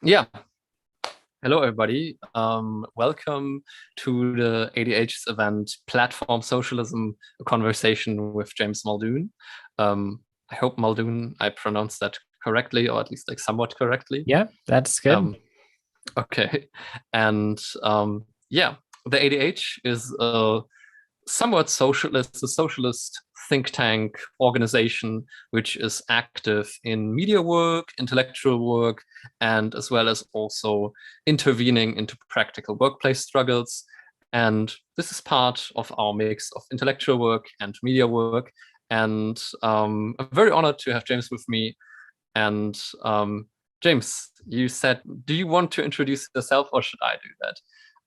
Yeah. Hello, everybody. Welcome to the ADH's event, Platform Socialism, a conversation with James Muldoon. I hope Muldoon, I pronounced that correctly, or at least like somewhat correctly. Yeah, that's good. Um, okay. And yeah, the ADH is somewhat socialist, a socialist think tank organization which is active in media work, intellectual work, and as well as also intervening into practical workplace struggles. And this is part of our mix of intellectual work and media work. And I'm very honored to have James with me. And James, you said, do you want to introduce yourself or should I do that?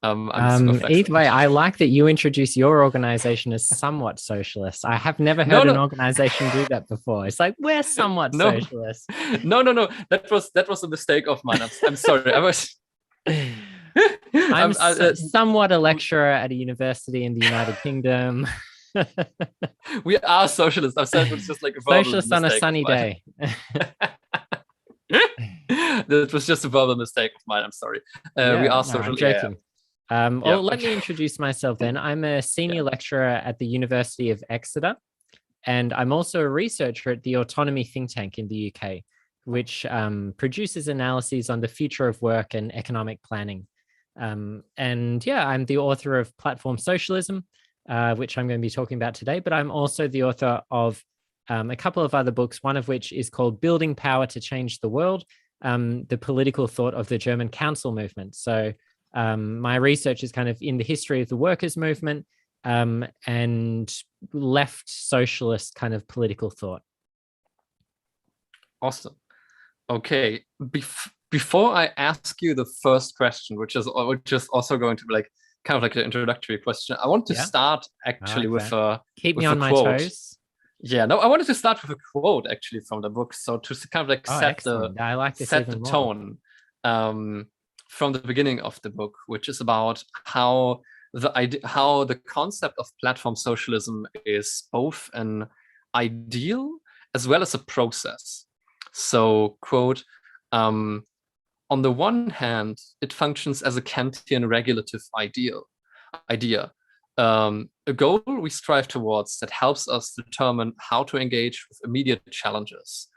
I'm super Either flexible. way, I like that you introduce your organization as somewhat socialist. I have never No, heard an no, organization do that before. It's like we're somewhat no, socialist. no. That was a mistake of mine. I'm sorry. I was. I'm I'm, somewhat a lecturer at a university in the United Kingdom. we are socialists. I said it was just like a verbal Socialist on a mistake of sunny mine. day. That was just a verbal mistake of mine. I'm sorry. We Yeah, are no, I'm social. Yeah, joking. yeah. Well, let Okay. me introduce myself then. I'm a Yeah. senior lecturer at the University of Exeter. And I'm also a researcher at the Autonomy think tank in the UK, which produces analyses on the future of work and economic planning. And yeah, I'm the author of Platform Socialism, which I'm going to be talking about today. But I'm also the author of a couple of other books, one of which is called Building Power to Change the World, the political thought of the German Council movement. So my research is kind of in the history of the workers' movement and left socialist kind of political thought. Awesome. Okay. Before I ask you the first question, which is also going to be like kind of like an introductory question, I want to Yeah, start I actually like with that. a Keep me with a on my quote. toes. Yeah, no, I wanted to start with a quote actually from the book, so to kind of like Oh, set the excellent. I like this set the even more. tone um, from the beginning of the book, which is about how the concept of platform socialism is both an ideal as well as a process. So, quote, um, on the one hand, it functions as a Kantian regulative idea, a goal we strive towards that helps us determine how to engage with immediate challenges.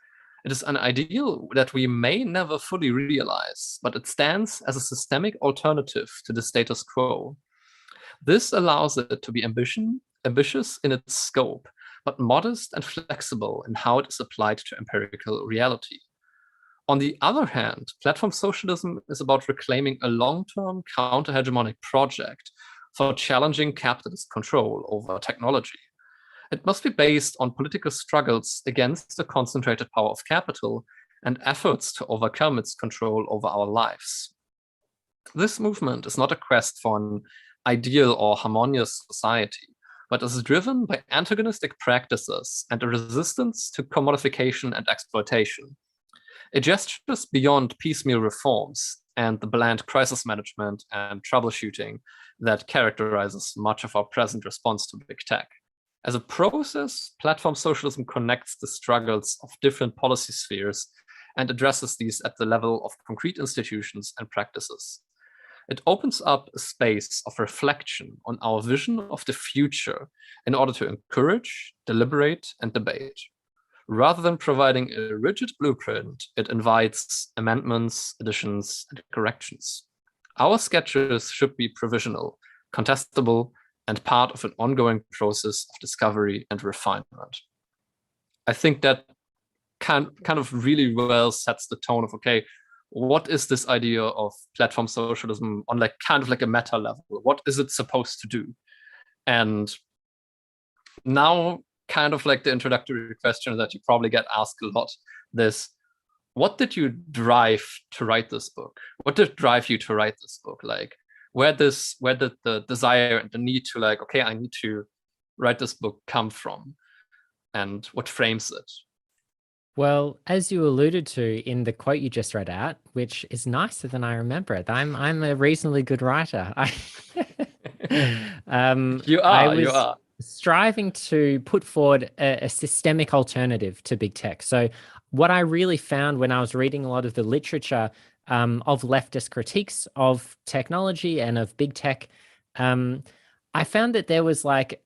It is an ideal that we may never fully realize, but it stands as a systemic alternative to the status quo. This allows it to be ambitious in its scope, but modest and flexible in how it is applied to empirical reality. On the other hand, platform socialism is about reclaiming a long-term counter-hegemonic project for challenging capitalist control over technology. It must be based on political struggles against the concentrated power of capital and efforts to overcome its control over our lives. This movement is not a quest for an ideal or harmonious society, but is driven by antagonistic practices and a resistance to commodification and exploitation. It gestures beyond piecemeal reforms and the bland crisis management and troubleshooting that characterizes much of our present response to big tech. As a process, platform socialism connects the struggles of different policy spheres and addresses these at the level of concrete institutions and practices. It opens up a space of reflection on our vision of the future in order to encourage, deliberate, and debate. Rather than providing a rigid blueprint, it invites amendments, additions, and corrections. Our sketches should be provisional, contestable, and part of an ongoing process of discovery and refinement. I think that kind of really well sets the tone of, okay, what is this idea of platform socialism on like kind of like a meta level? What is it supposed to do? And now kind of like the introductory question that you probably get asked a lot, this, what did you drive to write this book? What did drive you to write this book? Like where did the desire and the need to like, okay, I need to write this book come from? And what frames it? Well, as you alluded to in the quote you just read out, which is nicer than I remember it, I'm a reasonably good writer. I You was are. striving to put forward a systemic alternative to big tech. So what I really found when I was reading a lot of the literature of leftist critiques of technology and of big tech, I found that there was like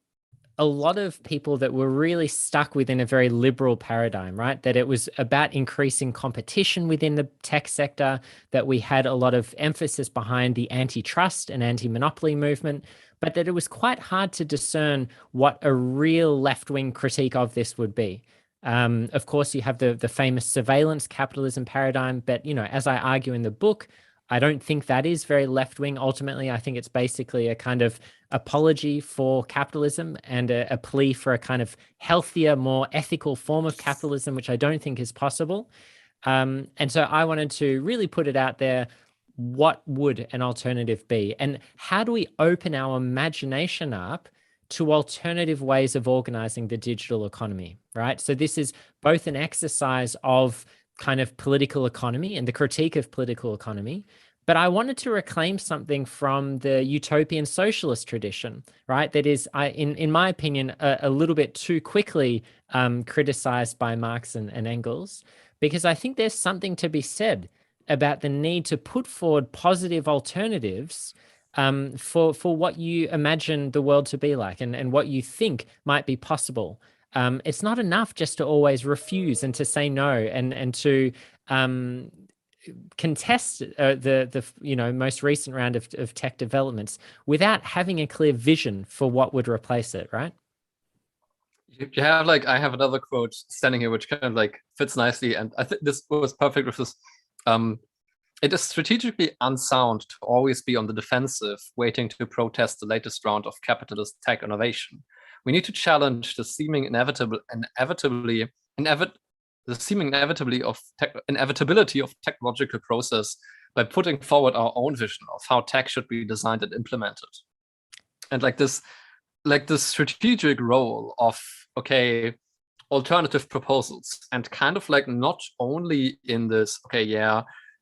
a lot of people that were really stuck within a very liberal paradigm, right? That it was about increasing competition within the tech sector, that we had a lot of emphasis behind the antitrust and anti-monopoly movement, but that it was quite hard to discern what a real left-wing critique of this would be. Of course, you have the famous surveillance capitalism paradigm, but as I argue in the book, I don't think that is very left-wing. Ultimately, I think it's basically a kind of apology for capitalism and a plea for a kind of healthier, more ethical form of capitalism, which I don't think is possible. And so I wanted to really put it out there. What would an alternative be? And how do we open our imagination up to alternative ways of organizing the digital economy, right? So this is both an exercise of kind of political economy and the critique of political economy, but I wanted to reclaim something from the utopian socialist tradition, right? That is, in my opinion, a little bit too quickly criticized by Marx and Engels, because I think there's something to be said about the need to put forward positive alternatives for what you imagine the world to be like and what you think might be possible. It's not enough just to always refuse and to say no and to contest the most recent round of tech developments without having a clear vision for what would replace it, right? You have I have another quote standing here which kind of fits nicely, and I think this was perfect with this. It is strategically unsound to always be on the defensive, waiting to protest the latest round of capitalist tech innovation. We need to challenge the seeming inevitability of technological process by putting forward our own vision of how tech should be designed and implemented. And this strategic role of alternative proposals, and kind of not only in this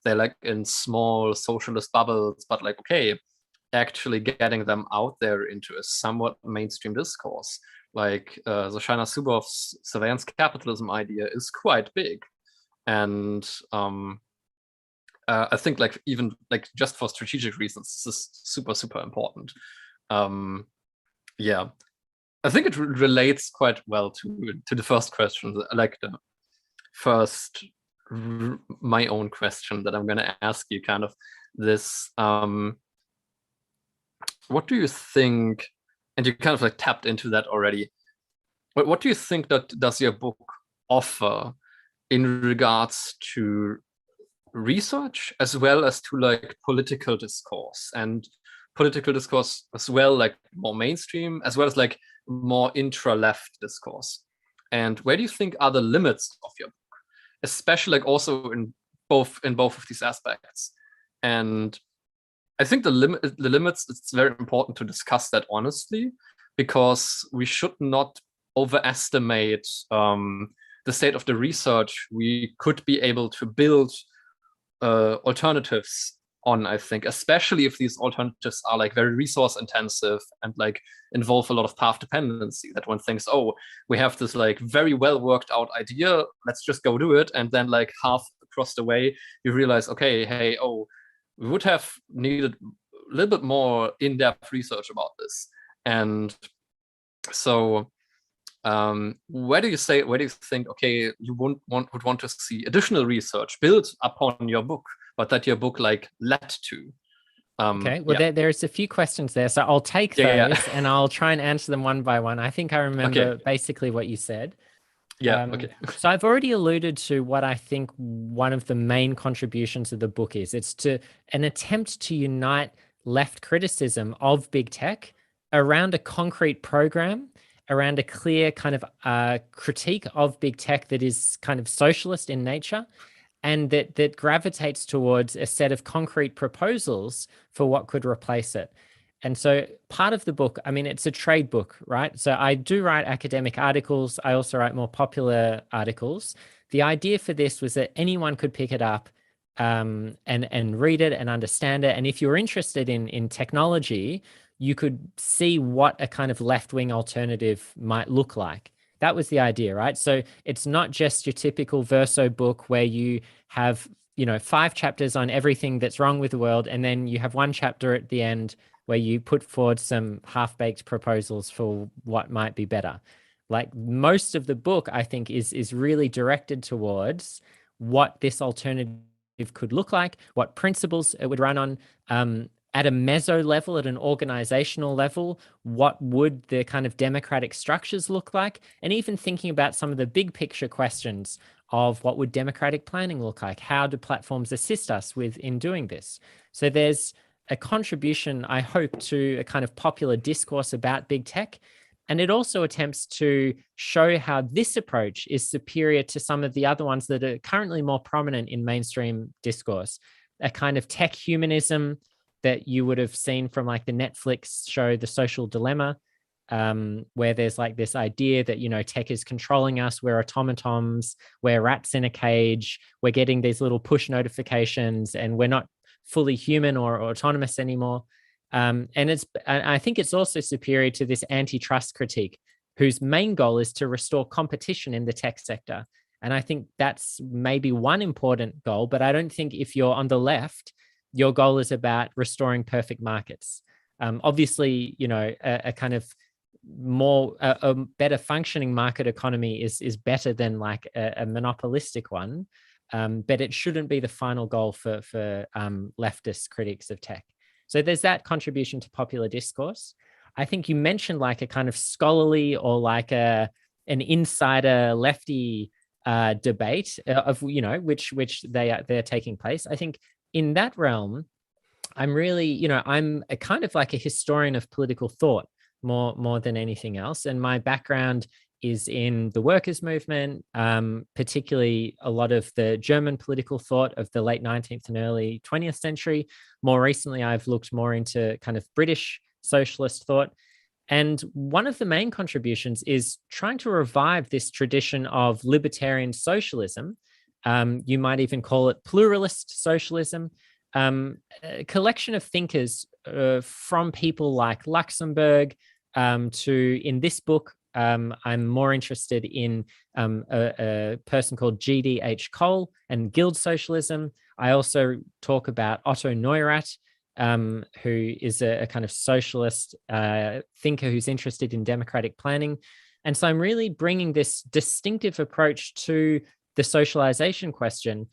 they're in small socialist bubbles, but actually getting them out there into a somewhat mainstream discourse. The Shana Zuboff's surveillance capitalism idea is quite big. And I think even just for strategic reasons, this is super, super important. Yeah, I think it relates quite well to the first question, the first my own question that I'm going to ask you, kind of this. What do you think? And you kind of tapped into that already. But what do you think that does your book offer in regards to research as well as to political discourse, and political discourse as well, more mainstream, as well as more intra-left discourse? And where do you think are the limits of your book, especially also in both of these aspects? And I think the limits, it's very important to discuss that honestly, because we should not overestimate the state of the research we could be able to build alternatives on, I think, especially if these alternatives are very resource intensive and involve a lot of path dependency, that one thinks, oh, we have this very well worked out idea, let's just go do it, and then half across the way you realize, okay, hey, oh, we would have needed a little bit more in-depth research about this. And so where do you think, okay, you would want to see additional research built upon your book, but that your book led to? Okay, well, there's a few questions there, so I'll take those and I'll try and answer them one by one. I think I remember basically what you said. Okay. So I've already alluded to what I think one of the main contributions of the book is. It's an attempt to unite left criticism of big tech around a concrete program, around a clear kind of critique of big tech that is kind of socialist in nature, and that gravitates towards a set of concrete proposals for what could replace it. And so part of the book, I mean, it's a trade book, right? So I do write academic articles. I also write more popular articles. The idea for this was that anyone could pick it up and read it and understand it. And if you're interested in technology, you could see what a kind of left-wing alternative might look like. That was the idea, right? So it's not just your typical verso book where you have 5 chapters on everything that's wrong with the world, and then you have 1 chapter at the end where you put forward some half-baked proposals for what might be better. Like, most of the book, I think, is really directed towards what this alternative could look like, what principles it would run on, at a meso level, at an organizational level, what would the kind of democratic structures look like, and even thinking about some of the big picture questions of what would democratic planning look like? How do platforms assist us in doing this? So there's a contribution, I hope, to a kind of popular discourse about big tech. And it also attempts to show how this approach is superior to some of the other ones that are currently more prominent in mainstream discourse. A kind of tech humanism that you would have seen from like the Netflix show, The Social Dilemma, where there's like this idea that, tech is controlling us, we're automatons, we're rats in a cage, we're getting these little push notifications, and we're not fully human or autonomous anymore. And I think it's also superior to this antitrust critique, whose main goal is to restore competition in the tech sector. And I think that's maybe one important goal, but I don't think if you're on the left, your goal is about restoring perfect markets. Obviously, a kind of a better functioning market economy is better than like a monopolistic one, but it shouldn't be the final goal for leftist critics of tech. So there's that contribution to popular discourse. I think you mentioned like a kind of scholarly or like an insider lefty debate of which they're taking place. I think in that realm, I'm really I'm a kind of like a historian of political thought more than anything else, and my background is in the workers' movement, particularly a lot of the German political thought of the late 19th and early 20th century. More recently, I've looked more into kind of British socialist thought. And one of the main contributions is trying to revive this tradition of libertarian socialism. You might even call it pluralist socialism. A collection of thinkers from people like Luxemburg to, in this book, I'm more interested in a person called G.D.H. Cole and guild socialism. I also talk about Otto Neurath, who is a kind of socialist thinker who's interested in democratic planning. And so I'm really bringing this distinctive approach to the socialization question,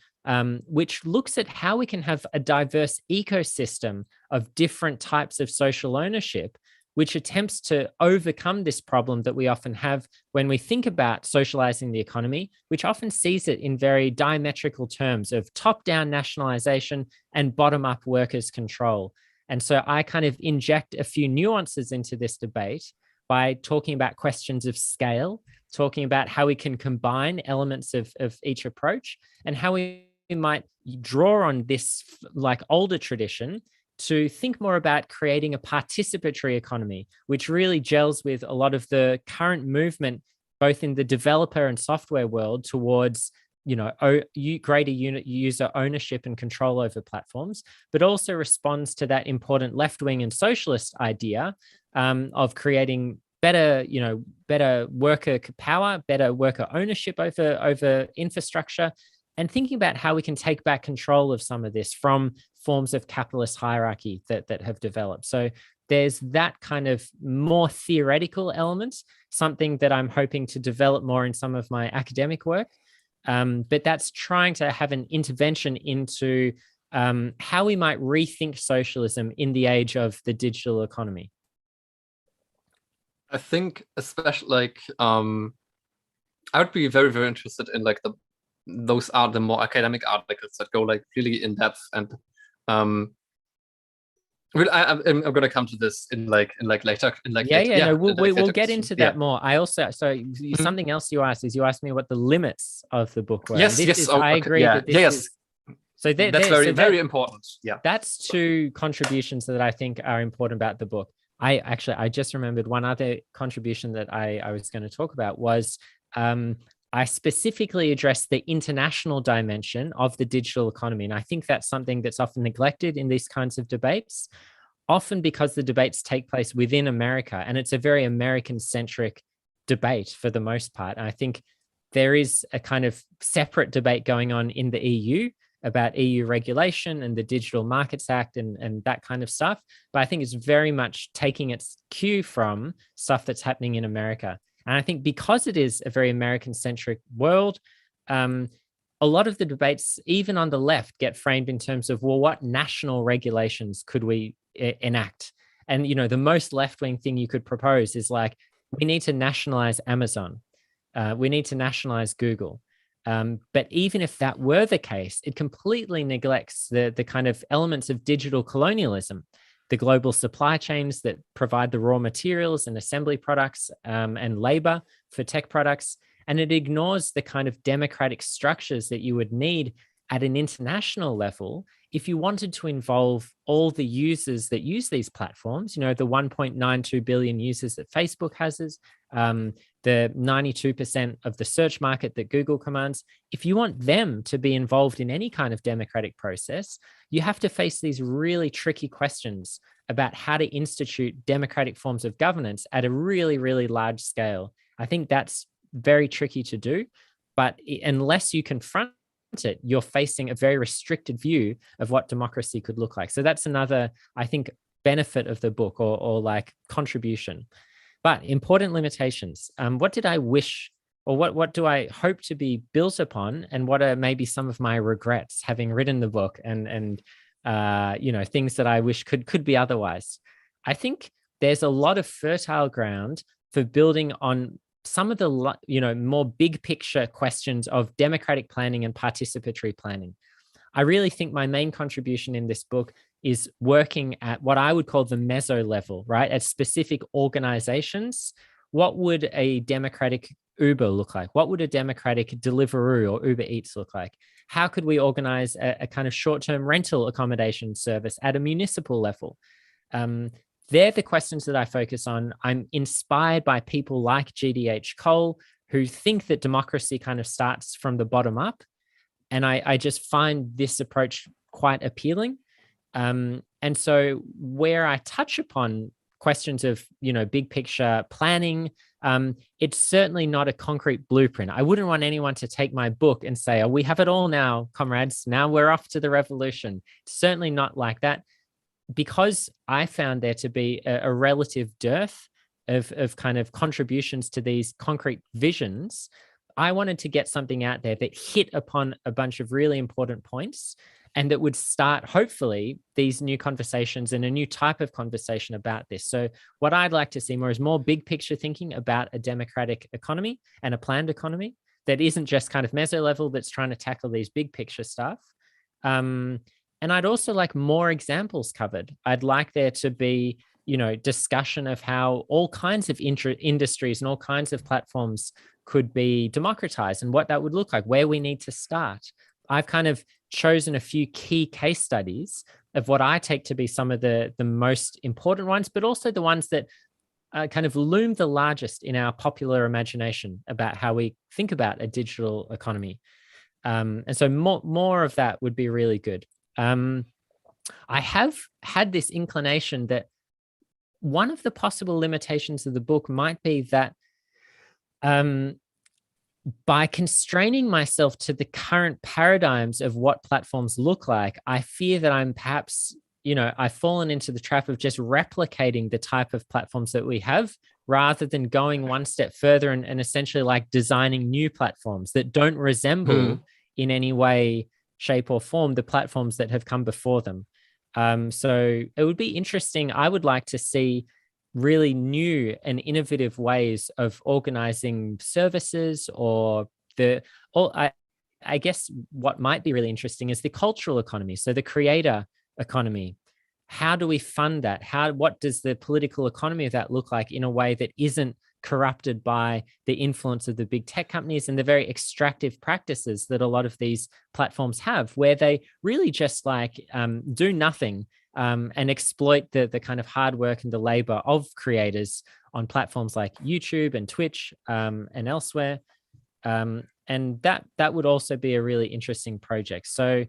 which looks at how we can have a diverse ecosystem of different types of social ownership, which attempts to overcome this problem that we often have when we think about socializing the economy, which often sees it in very diametrical terms of top-down nationalization and bottom-up workers' control. And so I kind of inject a few nuances into this debate by talking about questions of scale, talking about how we can combine elements of each approach, and how we might draw on this like older tradition to think more about creating a participatory economy, which really gels with a lot of the current movement, both in the developer and software world, towards greater user ownership and control over platforms, but also responds to that important left-wing and socialist idea of creating better worker power, better worker ownership over infrastructure, and thinking about how we can take back control of some of this from forms of capitalist hierarchy that have developed. So there's that kind of more theoretical element, something that I'm hoping to develop more in some of my academic work. But that's trying to have an intervention into how we might rethink socialism in the age of the digital economy. I think especially I would be very, very interested in like those are the more academic articles that go like really in depth, and I'm gonna come to this in later. We'll get into that more. I also something else you asked is you asked me what the limits of the book were. I agree that this is. So that's very important. Yeah, that's 2 contributions that I think are important about the book. I just remembered one other contribution that I was going to talk about was I specifically addressed the international dimension of the digital economy. And I think that's something that's often neglected in these kinds of debates, often because the debates take place within America, and it's a very American-centric debate for the most part. And I think there is a kind of separate debate going on in the EU, about EU regulation and the Digital Markets Act and that kind of stuff. But I think it's very much taking its cue from stuff that's happening in America. And I think because it is a very American-centric world, a lot of the debates, even on the left, get framed in terms of, well, what national regulations could we enact? And, the most left-wing thing you could propose is like, we need to nationalize Amazon. We need to nationalize Google. But even if that were the case, it completely neglects the kind of elements of digital colonialism, the global supply chains that provide the raw materials and assembly products and labor for tech products. And it ignores the kind of democratic structures that you would need at an international level if you wanted to involve all the users that use these platforms, the 1.92 billion users that Facebook has, the 92% of the search market that Google commands. If you want them to be involved in any kind of democratic process, you have to face these really tricky questions about how to institute democratic forms of governance at a really, really large scale. I think that's very tricky to do, but unless you confront it, you're facing a very restricted view of what democracy could look like. So that's another, I think, benefit of the book or like contribution. But important limitations. What did I wish, or what do I hope to be built upon, and what are maybe some of my regrets having written the book and things that I wish could be otherwise? I think there's a lot of fertile ground for building on some of the more big picture questions of democratic planning and participatory planning. I really think my main contribution in this book is working at what I would call the meso level, right? At specific organizations. What would a democratic Uber look like? What would a democratic Deliveroo or Uber Eats look like? How could we organize a kind of short-term rental accommodation service at a municipal level? They're the questions that I focus on. I'm inspired by people like GDH Cole, who think that democracy kind of starts from the bottom up. And I just find this approach quite appealing. And so where I touch upon questions of, big picture planning, it's certainly not a concrete blueprint. I wouldn't want anyone to take my book and say, oh, we have it all now, comrades. Now we're off to the revolution. It's certainly not like that. Because I found there to be a relative dearth of kind of contributions to these concrete visions, I wanted to get something out there that hit upon a bunch of really important points and that would start, hopefully, these new conversations and a new type of conversation about this. So what I'd like to see more is more big picture thinking about a democratic economy and a planned economy that isn't just kind of meso level, that's trying to tackle these big picture stuff. And I'd also like more examples covered. I'd like there to be, discussion of how all kinds of industries and all kinds of platforms could be democratized and what that would look like, where we need to start. I've kind of chosen a few key case studies of what I take to be some of the most important ones, but also the ones that kind of loom the largest in our popular imagination about how we think about a digital economy. And so more of that would be really good. I have had this inclination that one of the possible limitations of the book might be that by constraining myself to the current paradigms of what platforms look like, I fear that I'm perhaps, I've fallen into the trap of just replicating the type of platforms that we have rather than going one step further and essentially like designing new platforms that don't resemble in any way, shape or form the platforms that have come before them. So it would be interesting. I would like to see really new and innovative ways of organizing services I guess what might be really interesting is the cultural economy. So the creator economy. How do we fund that? What does the political economy of that look like in a way that isn't corrupted by the influence of the big tech companies and the very extractive practices that a lot of these platforms have, where they really just do nothing and exploit the kind of hard work and the labor of creators on platforms like YouTube and Twitch and elsewhere. And that would also be a really interesting project. So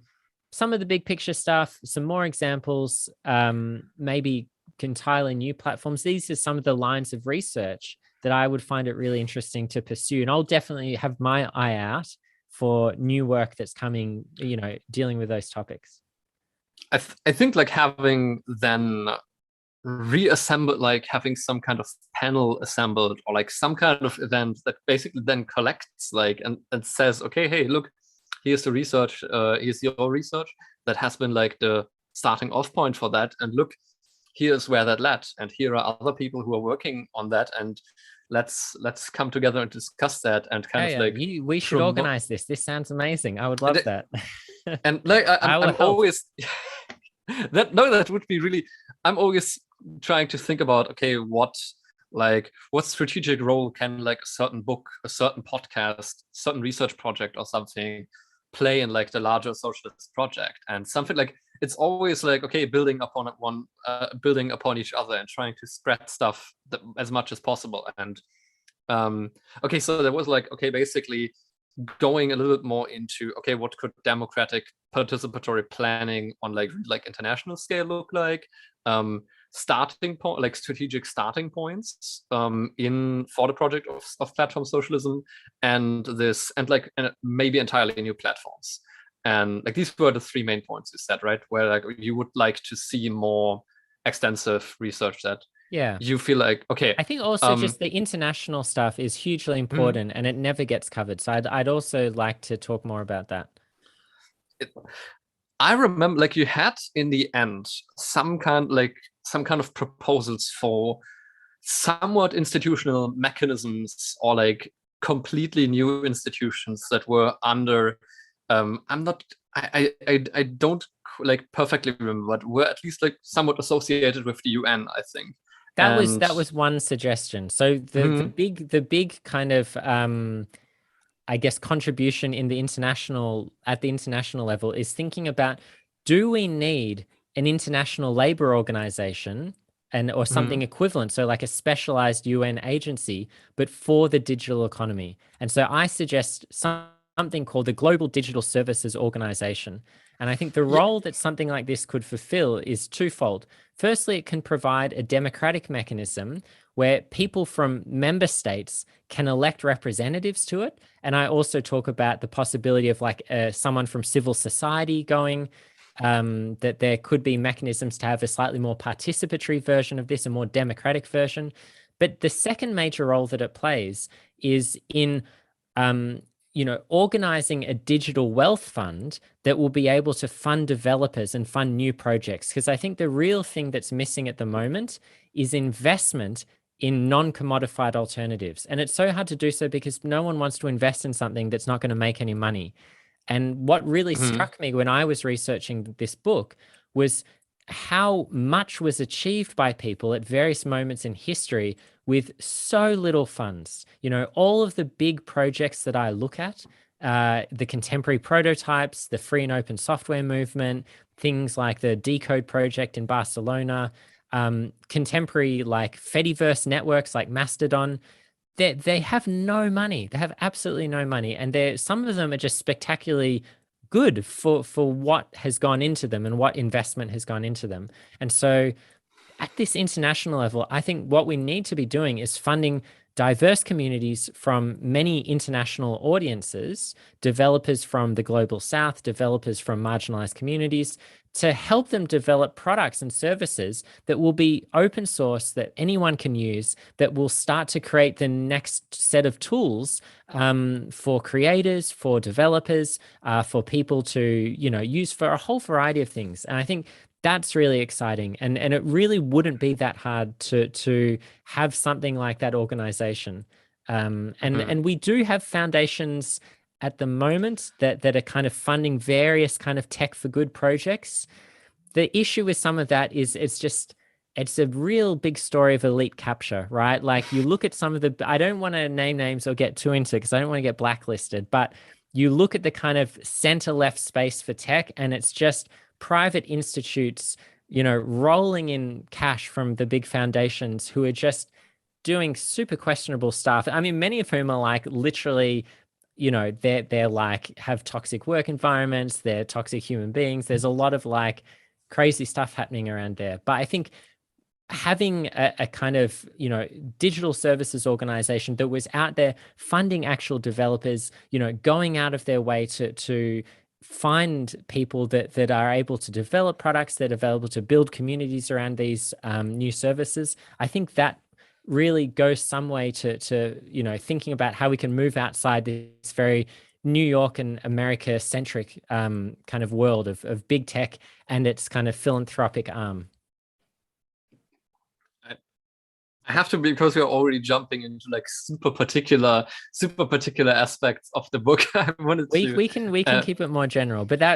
some of the big picture stuff, some more examples, maybe entirely new platforms. These are some of the lines of research that I would find it really interesting to pursue. And I'll definitely have my eye out for new work that's coming, dealing with those topics? I think like having then reassembled, like having some kind of panel assembled, or like some kind of event that basically then collects like and says, okay, hey, look, here's the research, here's your research that has been like the starting off point for that, and look, here's where that led, and here are other people who are working on that, and let's come together and discuss that, and kind of like we should organize this. This sounds amazing. I would love that. And like I'm always that would be really, I'm always trying to think about, okay, what strategic role can like a certain book, a certain podcast, certain research project or something play in like the larger socialist project. And something like, it's always like, okay, building upon building upon each other and trying to spread stuff as much as possible. And okay, so there was like, okay, basically going a little bit more into, okay, what could democratic participatory planning on like international scale look like? Starting point, like strategic starting points for the project of platform socialism, and maybe entirely new platforms. And like these were the three main points you said, right? Where like you would like to see more extensive research that you feel like, okay. I think also just the international stuff is hugely important and it never gets covered. So I'd also like to talk more about that. I remember like you had in the end some kind of proposals for somewhat institutional mechanisms, or like completely new institutions that were under I don't like perfectly remember, but were at least like somewhat associated with the UN, I think. That was one suggestion. So the big kind of I guess contribution at the international level is thinking about, do we need an international labor organization or something equivalent, so like a specialized UN agency, but for the digital economy? And so I suggest something called the Global Digital Services Organization. And I think the role that something like this could fulfill is twofold. Firstly, it can provide a democratic mechanism where people from member states can elect representatives to it. And I also talk about the possibility of like someone from civil society going, that there could be mechanisms to have a slightly more participatory version of this, a more democratic version. But the second major role that it plays is in organizing a digital wealth fund that will be able to fund developers and fund new projects. Because I think the real thing that's missing at the moment is investment in non-commodified alternatives. And it's so hard to do so because no one wants to invest in something that's not going to make any money. And what really struck me when I was researching this book was how much was achieved by people at various moments in history with so little funds. All of the big projects that I look at, the contemporary prototypes, the free and open software movement, things like the Decode project in Barcelona, contemporary like Fediverse networks like Mastodon, they have no money. They have absolutely no money. And some of them are just spectacularly good for what has gone into them and what investment has gone into them. And so at this international level, I think what we need to be doing is funding diverse communities from many international audiences, developers from the global south, developers from marginalized communities, to help them develop products and services that will be open source, that anyone can use, that will start to create the next set of tools for creators, for developers, for people to use for a whole variety of things. And I think that's really exciting. And it really wouldn't be that hard to have something like that organization. And we do have foundations at the moment that are kind of funding various kind of tech for good projects. The issue with some of that is it's a real big story of elite capture, right? Like you look at some of I don't want to name names or get too into it because I don't want to get blacklisted, but you look at the kind of center left space for tech and it's just private institutes, rolling in cash from the big foundations who are just doing super questionable stuff. I mean, many of whom are like literally, they're like have toxic work environments, they're toxic human beings. There's a lot of like crazy stuff happening around there. But I think having a kind of, digital services organization that was out there funding actual developers, going out of their way to find people that are able to develop products, that are able to build communities around these new services. I think that really goes some way to thinking about how we can move outside this very New York and America centric kind of world of big tech and its kind of philanthropic arm. I have to, because we're already jumping into like super particular aspects of the book. I wanted to. We can keep it more general, but I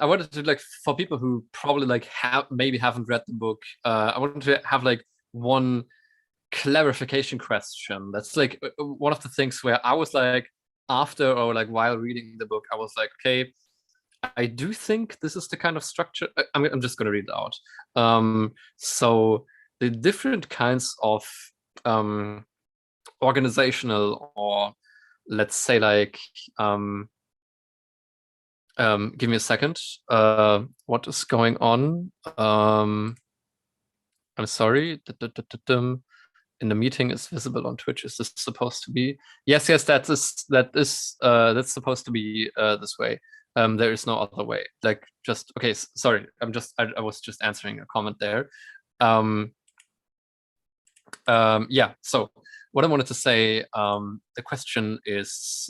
wanted to, like, for people who probably like maybe haven't read the book, I wanted to have like one clarification question. That's like one of the things where I was like, after or like while reading the book, I was like, okay, I do think this is the kind of structure. I'm just going to read it out. So the different kinds of organizational, or let's say like, give me a second. What is going on? I'm sorry. In the meeting is visible on Twitch. Is this supposed to be? Yes, that is that's supposed to be this way. There is no other way. Like, just okay. Sorry, I was just answering a comment there. Yeah. So what I wanted to say, the question is,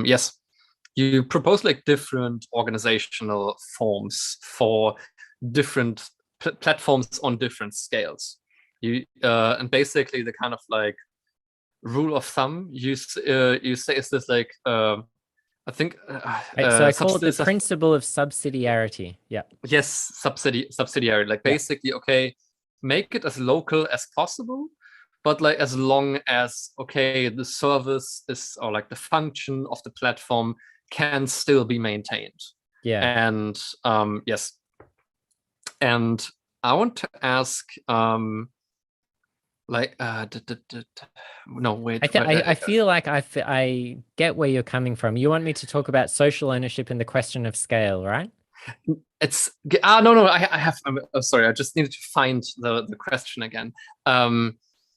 yes, you propose like different organizational forms for different platforms on different scales. And basically the kind of like rule of thumb you say is this like. I think so I call it the principle of subsidiarity. Yeah. Yes, subsidiarity. Like basically, okay, make it as local as possible, but like as long as the service is, or like the function of the platform can still be maintained. Yeah. And yes. And I want to ask like no, wait. I feel like I get where you're coming from. You want me to talk about social ownership and the question of scale, right? It's no, I have. I'm sorry, I just needed to find the question again. No,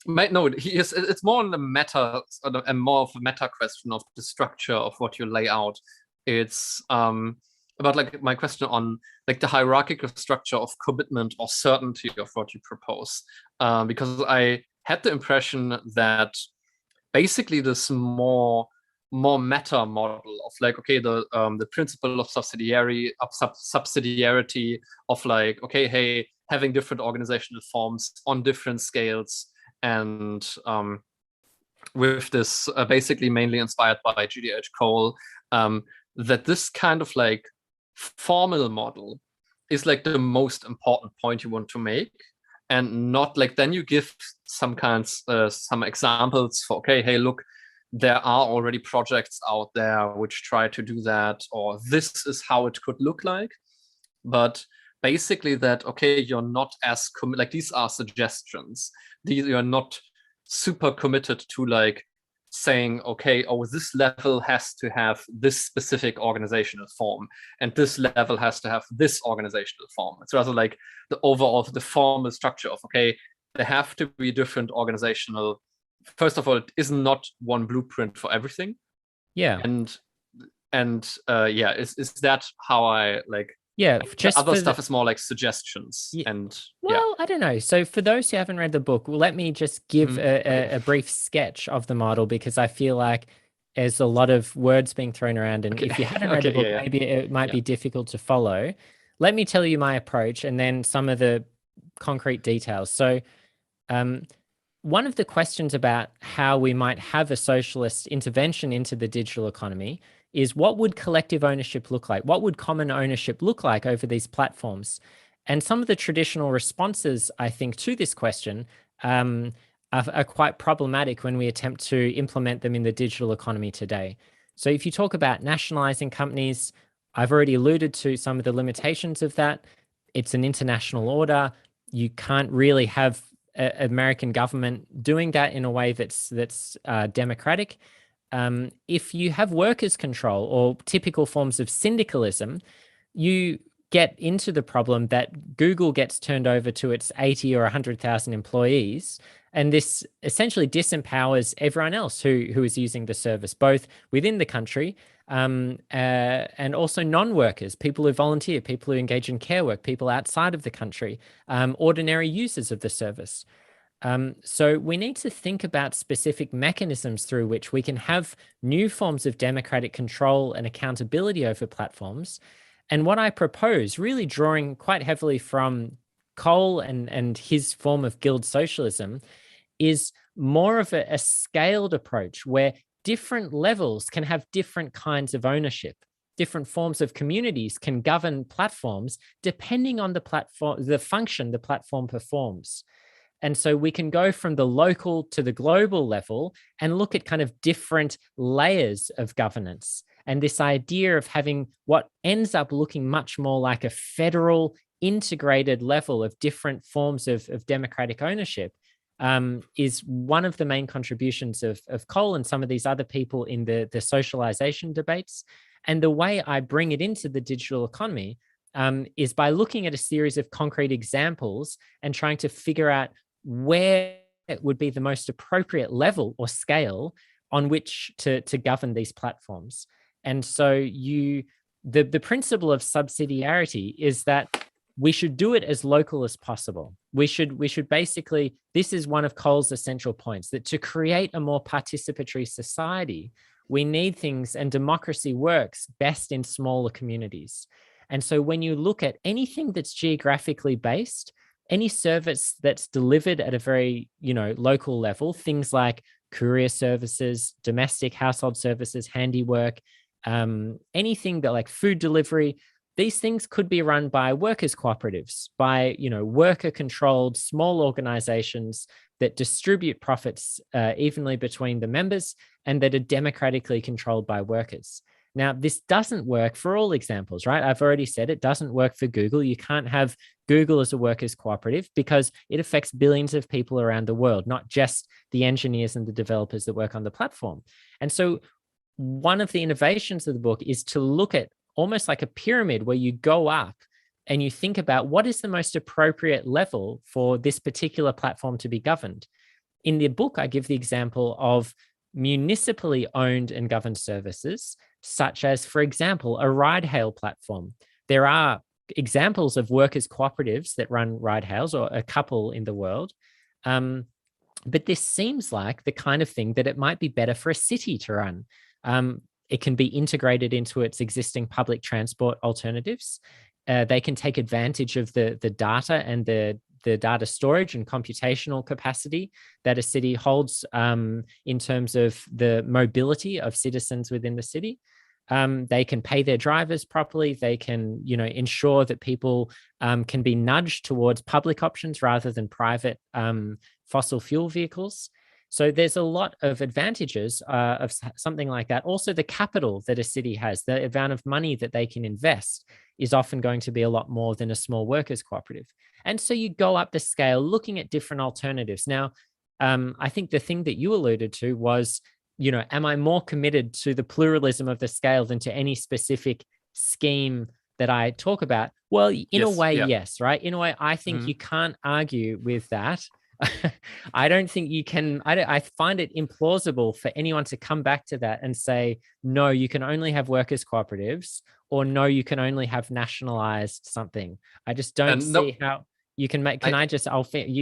it's more on the meta, and more of a meta question of the structure of what you lay out. It's about like my question on like the hierarchical structure of commitment or certainty of what you propose, because I had the impression that basically this more meta model of like, okay, the principle of subsidiarity of like, okay, hey, having different organizational forms on different scales, and with this basically mainly inspired by GDH Cole, that this kind of like formal model is like the most important point you want to make, and not like then you give some examples for, okay, hey, look, there are already projects out there which try to do that, or this is how it could look like. But basically that, okay, you're not as like, these are suggestions. You're not super committed to like saying, okay, this level has to have this specific organizational form, and this level has to have this organizational form. It's rather like the overall, the formal structure of, okay, there have to be different organizational. First of all, it is not one blueprint for everything. Yeah. And yeah, is that how I like? Yeah, just other stuff is more like suggestions. Yeah. And well, I don't know. So for those who haven't read the book, let me just give a brief sketch of the model, because I feel like there's a lot of words being thrown around, and if you haven't read the book, maybe it might be difficult to follow. Let me tell you my approach and then some of the concrete details. So one of the questions about how we might have a socialist intervention into the digital economy is, what would collective ownership look like? What would common ownership look like over these platforms? And some of the traditional responses, I think, to this question are quite problematic when we attempt to implement them in the digital economy today. So if you talk about nationalizing companies, I've already alluded to some of the limitations of that. It's an international order. You can't really have American government doing that in a way that's democratic. If you have workers' control or typical forms of syndicalism, you get into the problem that Google gets turned over to its 80 or 100,000 employees. And this essentially disempowers everyone else who is using the service, both within the country and also non-workers, people who volunteer, people who engage in care work, people outside of the country, ordinary users of the service. So we need to think about specific mechanisms through which we can have new forms of democratic control and accountability over platforms. And what I propose, really drawing quite heavily from Cole and his form of guild socialism, is more of a scaled approach where different levels can have different kinds of ownership. Different forms of communities can govern platforms depending on the platform, the function the platform performs. And so we can go from the local to the global level and look at kind of different layers of governance. And this idea of having what ends up looking much more like a federal integrated level of different forms of democratic ownership is one of the main contributions of Cole and some of these other people in the socialization debates. And the way I bring it into the digital economy is by looking at a series of concrete examples and trying to figure out where it would be the most appropriate level or scale on which to govern these platforms. And so the principle of subsidiarity is that we should do it as local as possible. We should basically, this is one of Cole's essential points, that to create a more participatory society, we need things, and democracy works best in smaller communities. And so when you look at anything that's geographically based, any service that's delivered at a very, local level, things like courier services, domestic household services, handiwork, anything that like food delivery, these things could be run by workers' cooperatives, by, worker-controlled small organizations that distribute profits evenly between the members and that are democratically controlled by workers. Now, this doesn't work for all examples, right? I've already said it doesn't work for Google. You can't have Google as a workers' cooperative because it affects billions of people around the world, not just the engineers and the developers that work on the platform. And so one of the innovations of the book is to look at almost like a pyramid where you go up and you think about what is the most appropriate level for this particular platform to be governed. In the book, I give the example of municipally owned and governed services, such as, for example, a ride-hail platform. There are examples of workers' cooperatives that run ride-hails, or a couple in the world. But this seems like the kind of thing that it might be better for a city to run. It can be integrated into its existing public transport alternatives. They can take advantage of the data and the data storage and computational capacity that a city holds in terms of the mobility of citizens within the city. They can pay their drivers properly. They can, ensure that people can be nudged towards public options rather than private fossil fuel vehicles. So there's a lot of advantages of something like that. Also, the capital that a city has, the amount of money that they can invest is often going to be a lot more than a small workers' cooperative. And so you go up the scale looking at different alternatives. Now, I think the thing that you alluded to was, am I more committed to the pluralism of the scale than to any specific scheme that I talk about? Well, in a way, yes, right? In a way, I think you can't argue with that. I don't think you can. I find it implausible for anyone to come back to that and say, no, you can only have workers' cooperatives, or no, you can only have nationalized something. I just don't see how you can make. You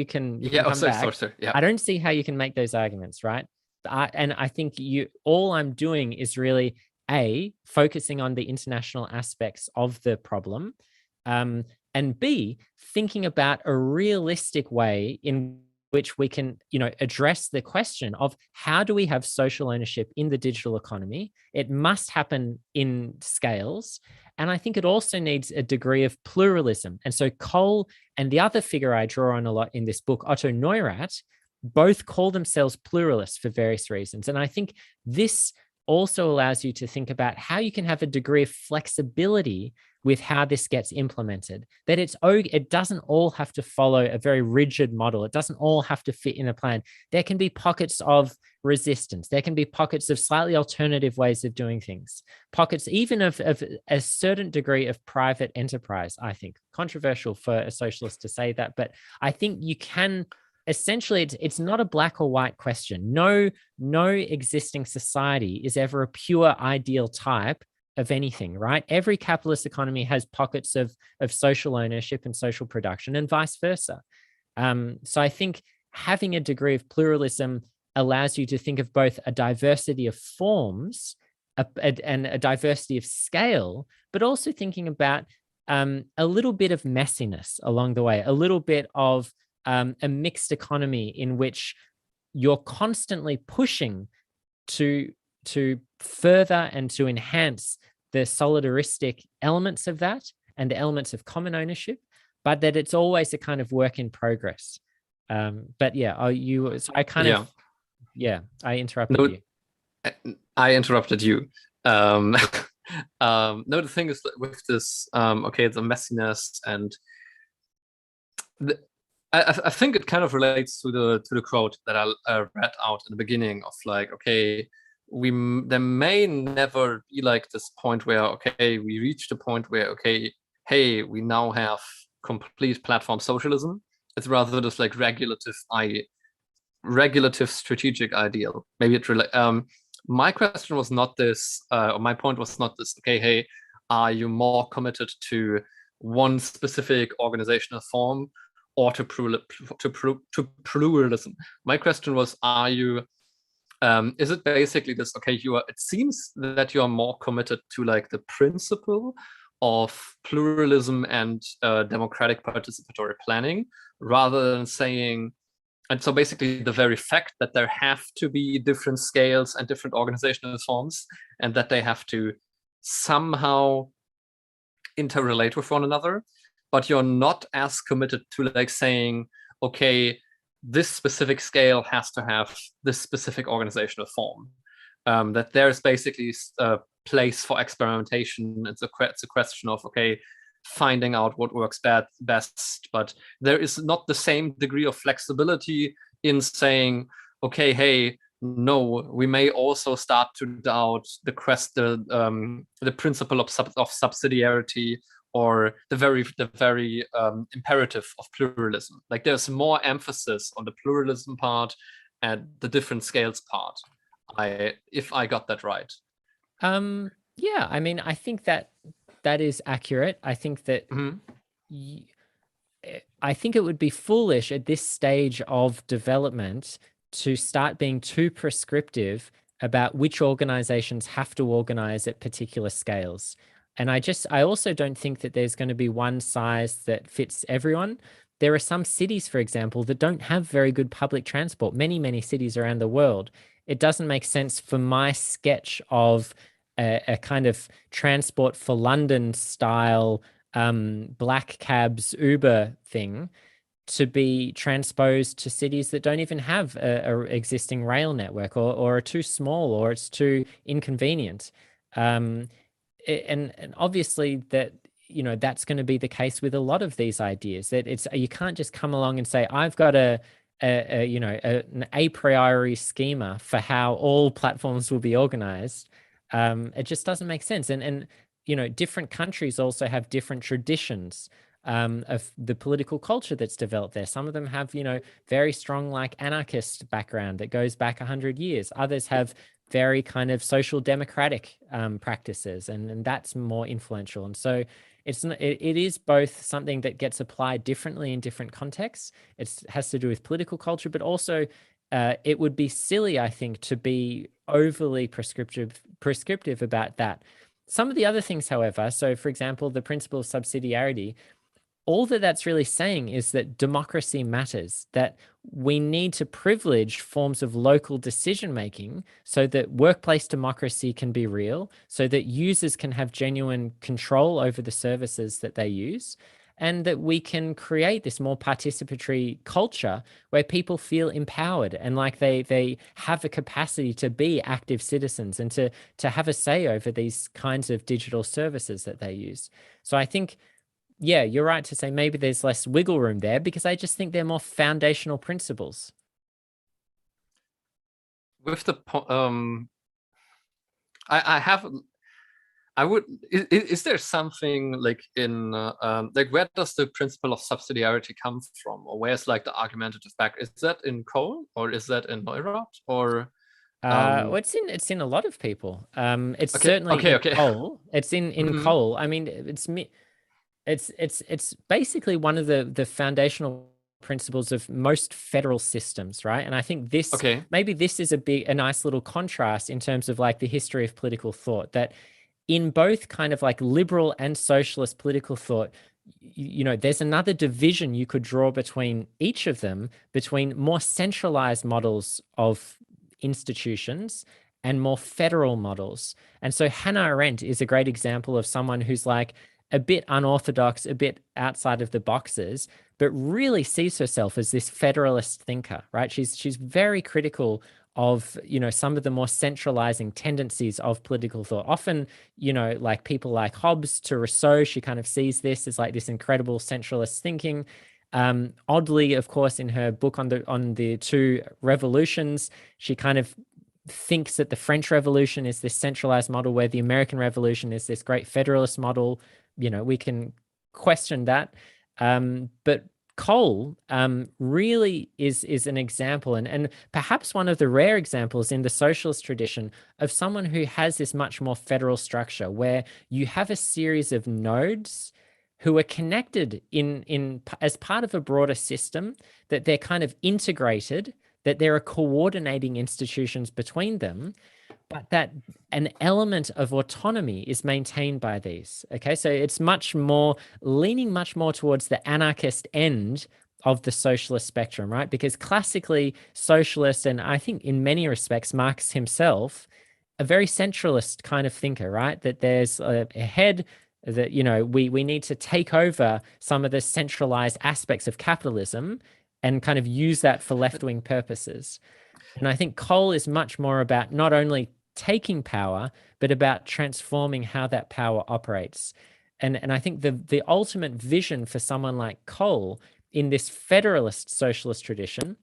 can come back. Sorry. Yeah. I don't see how you can make those arguments, right? And I think all I'm doing is really focusing on the international aspects of the problem, and B, thinking about a realistic way in which we can, address the question of how do we have social ownership in the digital economy? It must happen in scales. And I think it also needs a degree of pluralism. And so Cole and the other figure I draw on a lot in this book, Otto Neurath, both call themselves pluralists for various reasons. And I think this also allows you to think about how you can have a degree of flexibility with how this gets implemented, that it doesn't all have to follow a very rigid model. It doesn't all have to fit in a plan. There can be pockets of resistance. There can be pockets of slightly alternative ways of doing things, pockets even of a certain degree of private enterprise. I think controversial for a socialist to say that, but I think you can essentially, it's not a black or white question. No existing society is ever a pure ideal type of anything, right? Every capitalist economy has pockets of social ownership and social production, and vice versa. So I think having a degree of pluralism allows you to think of both a diversity of forms and a diversity of scale, but also thinking about a little bit of messiness along the way, a little bit of a mixed economy in which you're constantly pushing to further and to enhance the solidaristic elements of that and the elements of common ownership, but that it's always a kind of work in progress. But yeah, I interrupted you. I interrupted you. No, the thing is with this, okay, the messiness and I think it kind of relates to the quote that I read out in the beginning of like, okay, there may never be like this point where, okay, we reach the point where, okay, hey, we now have complete platform socialism. It's rather this like regulative strategic ideal. Maybe it my question was not this, or my point was not this, okay, hey, are you more committed to one specific organizational form or to pluralism? My question was, are you, is it basically this, okay, it seems that you are more committed to like the principle of pluralism and democratic participatory planning rather than saying, and so basically the very fact that there have to be different scales and different organizational forms and that they have to somehow interrelate with one another, but you're not as committed to like saying, okay, this specific scale has to have this specific organizational form. That there's basically a place for experimentation. It's a question of, okay, finding out what works best, but there is not the same degree of flexibility in saying, okay, hey, no, we may also start to doubt the principle of subsidiarity or the very imperative of pluralism. Like there's more emphasis on the pluralism part and the different scales part. If I got that right. Yeah, I mean, I think that is accurate. I think that I think it would be foolish at this stage of development to start being too prescriptive about which organizations have to organize at particular scales. And I also don't think that there's going to be one size that fits everyone. There are some cities, for example, that don't have very good public transport, many cities around the world. It doesn't make sense for my sketch of a kind of transport for London style black cabs Uber thing to be transposed to cities that don't even have a existing rail network or are too small or it's too inconvenient. And obviously that, you know, that's going to be the case with a lot of these ideas, that you can't just come along and say, I've got an a priori schema for how all platforms will be organized. It just doesn't make sense. And you know, different countries also have different traditions of the political culture that's developed there. Some of them have, you know, very strong like anarchist background that goes back 100 years. Others have very kind of social democratic practices, and that's more influential. And so it is both something that gets applied differently in different contexts. It has to do with political culture, but also it would be silly, I think, to be overly prescriptive about that. Some of the other things, however, so for example, the principle of subsidiarity, all that's really saying is that democracy matters, that we need to privilege forms of local decision-making so that workplace democracy can be real, so that users can have genuine control over the services that they use. and that we can create this more participatory culture where people feel empowered and like they have a capacity to be active citizens and to have a say over these kinds of digital services that they use. So I think, yeah, you're right to say maybe there's less wiggle room there, because I just think they're more foundational principles. With the I have I would is there something like in like where does the principle of subsidiarity come from, or where's like the argumentative back? Is that in Cole or is that in Neurath or Well, it's in a lot of people. It's okay certainly okay in okay Cole. It's in Mhm. Cole. I mean, it's basically one of the foundational principles of most federal systems, right? And I think this Okay, maybe this is a nice little contrast in terms of like the history of political thought, that in both kind of like liberal and socialist political thought, you know, there's another division you could draw between each of them, between more centralized models of institutions and more federal models. And so Hannah Arendt is a great example of someone who's like a bit unorthodox, a bit outside of the boxes, but really sees herself as this federalist thinker, right? She's very critical of, you know, some of the more centralizing tendencies of political thought. Often, you know, like people like Hobbes to Rousseau, she kind of sees this as like this incredible centralist thinking. Oddly, of course, in her book on the two revolutions, she kind of thinks that the French Revolution is this centralized model, where the American Revolution is this great federalist model. You know, we can question that, but Cole really is an example, and perhaps one of the rare examples in the socialist tradition of someone who has this much more federal structure, where you have a series of nodes who are connected in as part of a broader system, that they're kind of integrated, that there are coordinating institutions between them, but that an element of autonomy is maintained by these. Okay, so it's leaning much more towards the anarchist end of the socialist spectrum, right? Because classically, socialist, and I think in many respects, Marx himself, a very centralist kind of thinker, right? That there's a head, that, you know, we need to take over some of the centralized aspects of capitalism and kind of use that for left-wing purposes. And I think Cole is much more about not only taking power, but about transforming how that power operates. And I think the ultimate vision for someone like Cole in this federalist socialist tradition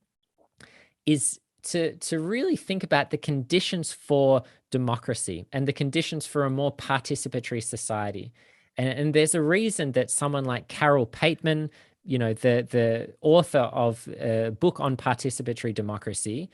is to really think about the conditions for democracy and the conditions for a more participatory society. And there's a reason that someone like Carol Pateman, you know, the author of a book on participatory democracy,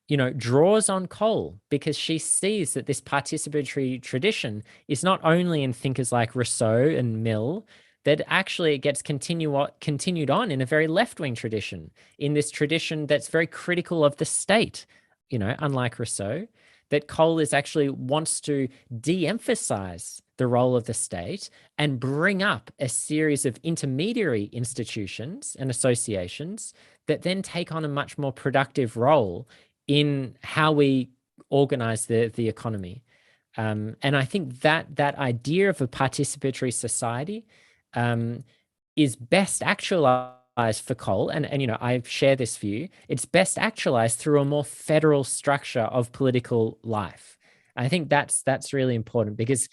you know, draws on Cole, because she sees that this participatory tradition is not only in thinkers like Rousseau and Mill, that actually it gets continued on in a very left-wing tradition, in this tradition that's very critical of the state, you know, unlike Rousseau, that Cole is actually wants to de-emphasize the role of the state and bring up a series of intermediary institutions and associations that then take on a much more productive role in how we organize the economy. And I think that idea of a participatory society is best actualized for Cole, and you know, I share this view. It's best actualized through a more federal structure of political life. I think that's really important, because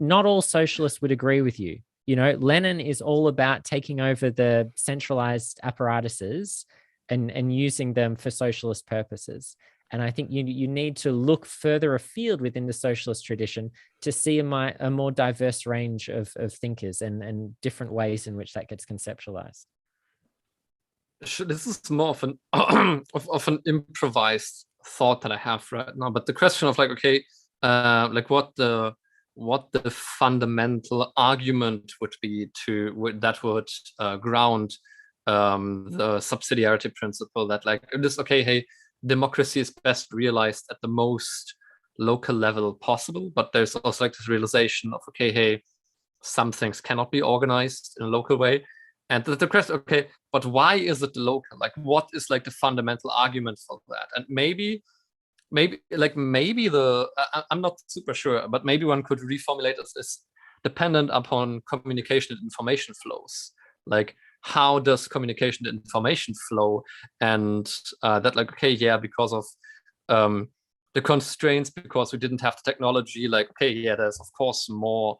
not all socialists would agree with you. You know, Lenin is all about taking over the centralized apparatuses and using them for socialist purposes. And I think you need to look further afield within the socialist tradition to see a more diverse range of thinkers and different ways in which that gets conceptualized. this is more of an of an improvised thought that I have right now, but the question of like, okay, like what the fundamental argument would be that would ground the subsidiarity principle, that like it is okay, hey, democracy is best realized at the most local level possible, but there's also like this realization of, okay, hey, some things cannot be organized in a local way. And the question, okay, but why is it local? Like, what is like the fundamental argument for that? And maybe I'm not super sure, but maybe one could reformulate this as dependent upon communication and information flows. Like, how does communication and information flow? And that, like, okay, yeah, because of the constraints, because we didn't have the technology, like, okay, yeah, there's of course more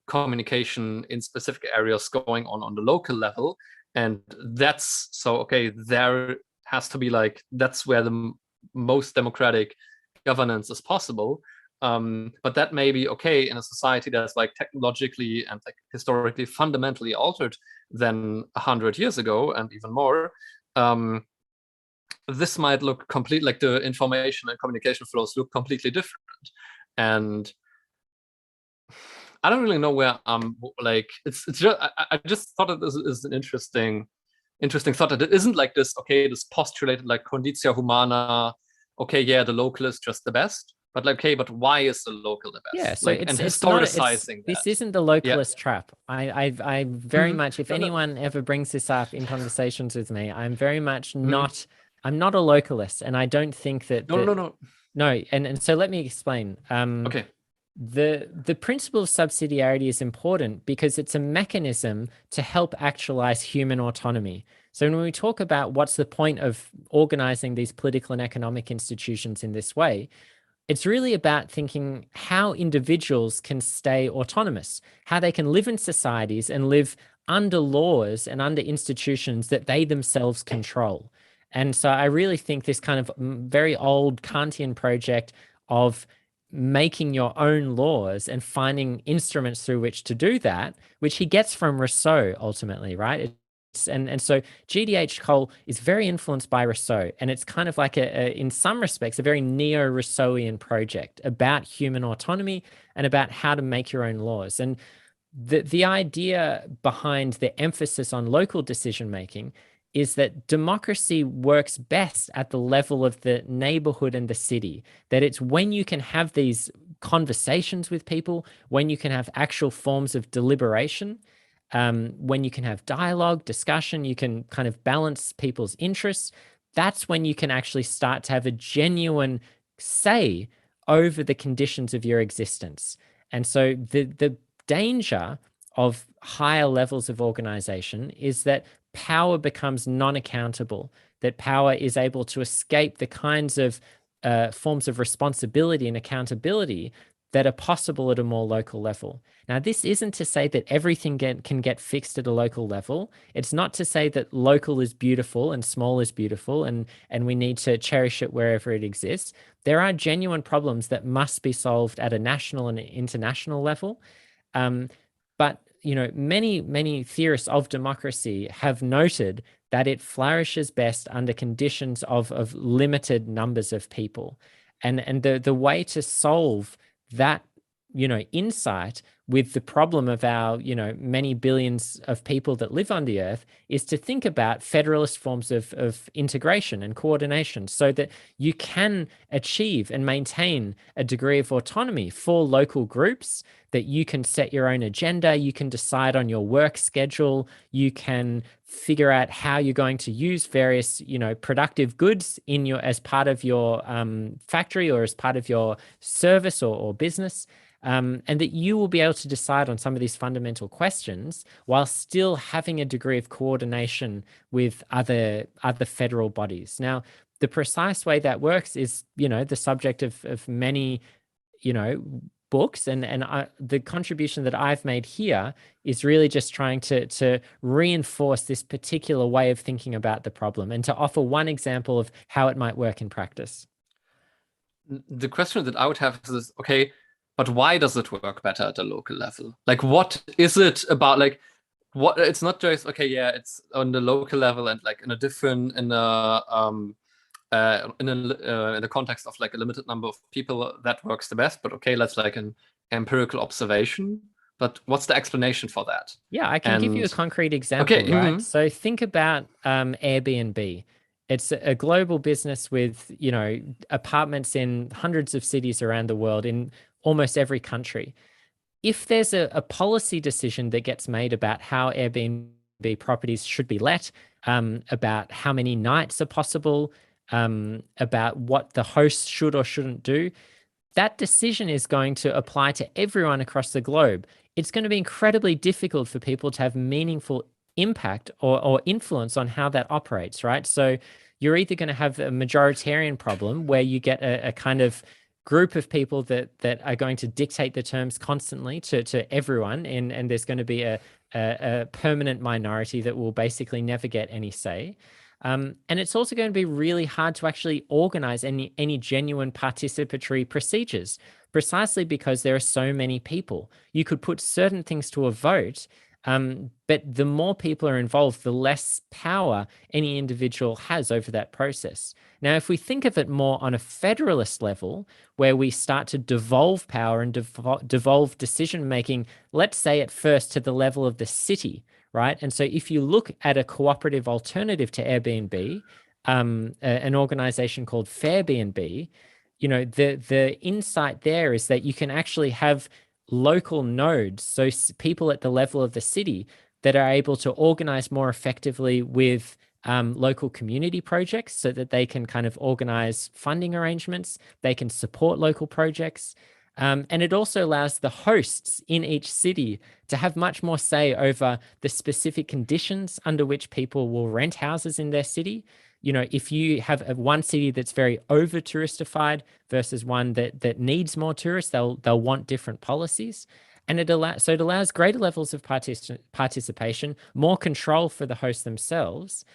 communication in specific areas going on the local level. And that's so, okay, there has to be like, that's where the most democratic governance is possible. But that may be okay in a society that's like technologically and like historically fundamentally altered than 100 years ago and even more. This might look complete, like the information and communication flows look completely different. And I don't really know where I'm like, it's just, I just thought that this is an interesting thought, that it isn't like this, okay, this postulated like conditia humana, okay, yeah, the local is just the best, but like, okay, but why is the local the best? Yeah, so like, and it's not historicizing this that. isn't the localist trap. I very much, if No, no. anyone ever brings this up in conversations with me, I'm very much Mhm. not. I'm not a localist, and I don't think that. No, and so let me explain. Okay. The principle of subsidiarity is important because it's a mechanism to help actualize human autonomy. So when we talk about what's the point of organizing these political and economic institutions in this way, it's really about thinking how individuals can stay autonomous, how they can live in societies and live under laws and under institutions that they themselves control. And so I really think this kind of very old Kantian project of making your own laws and finding instruments through which to do that, which he gets from Rousseau ultimately, right? And so GDH Cole is very influenced by Rousseau, and it's kind of like in some respects a very neo-Rousseauian project about human autonomy and about how to make your own laws. And the idea behind the emphasis on local decision making is that democracy works best at the level of the neighborhood and the city, that it's when you can have these conversations with people, when you can have actual forms of deliberation, when you can have dialogue, discussion, you can kind of balance people's interests. That's when you can actually start to have a genuine say over the conditions of your existence. And so the danger of higher levels of organization is that power becomes non-accountable, that power is able to escape the kinds of forms of responsibility and accountability that are possible at a more local level. Now, this isn't to say that everything can get fixed at a local level. It's not to say that local is beautiful and small is beautiful and we need to cherish it wherever it exists. There are genuine problems that must be solved at a national and international level. But many theorists of democracy have noted that it flourishes best under conditions of limited numbers of people. And the way to solve that insight with the problem of our many billions of people that live on the earth is to think about federalist forms of integration and coordination so that you can achieve and maintain a degree of autonomy for local groups, that you can set your own agenda, you can decide on your work schedule, you can figure out how you're going to use various productive goods in your as part of your factory or as part of your service or business. And that you will be able to decide on some of these fundamental questions while still having a degree of coordination with other federal bodies. Now, the precise way that works is, the subject of many, books, and the contribution that I've made here is really just trying to reinforce this particular way of thinking about the problem and to offer one example of how it might work in practice. The question that I would have is, okay, but why does it work better at a local level? Like, what is it about? Like, what? It's not just, okay, yeah, it's on the local level and like in a different in the context of like a limited number of people that works the best. But okay, that's like an empirical observation. But what's the explanation for that? Yeah, I can give you a concrete example, okay, right? So think about Airbnb. It's a global business with, apartments in hundreds of cities around the world in almost every country. If there's a policy decision that gets made about how Airbnb properties should be let, about how many nights are possible, about what the host should or shouldn't do, that decision is going to apply to everyone across the globe. It's going to be incredibly difficult for people to have meaningful impact or influence on how that operates, right? So you're either going to have a majoritarian problem where you get a kind of group of people that are going to dictate the terms constantly to everyone, and there's going to be a permanent minority that will basically never get any say. And it's also going to be really hard to actually organize any genuine participatory procedures, precisely because there are so many people. You could put certain things to a vote, but the more people are involved, the less power any individual has over that process. Now, if we think of it more on a federalist level, where we start to devolve power and devolve decision-making, let's say at first to the level of the city, right? And so if you look at a cooperative alternative to Airbnb, an organization called FairBnB, the insight there is that you can actually have local nodes, so people at the level of the city that are able to organize more effectively with local community projects so that they can kind of organize funding arrangements, they can support local projects. And it also allows the hosts in each city to have much more say over the specific conditions under which people will rent houses in their city. If you have one city that's very over touristified versus one that needs more tourists, they'll want different policies. And it allows greater levels of participation, more control for the hosts themselves.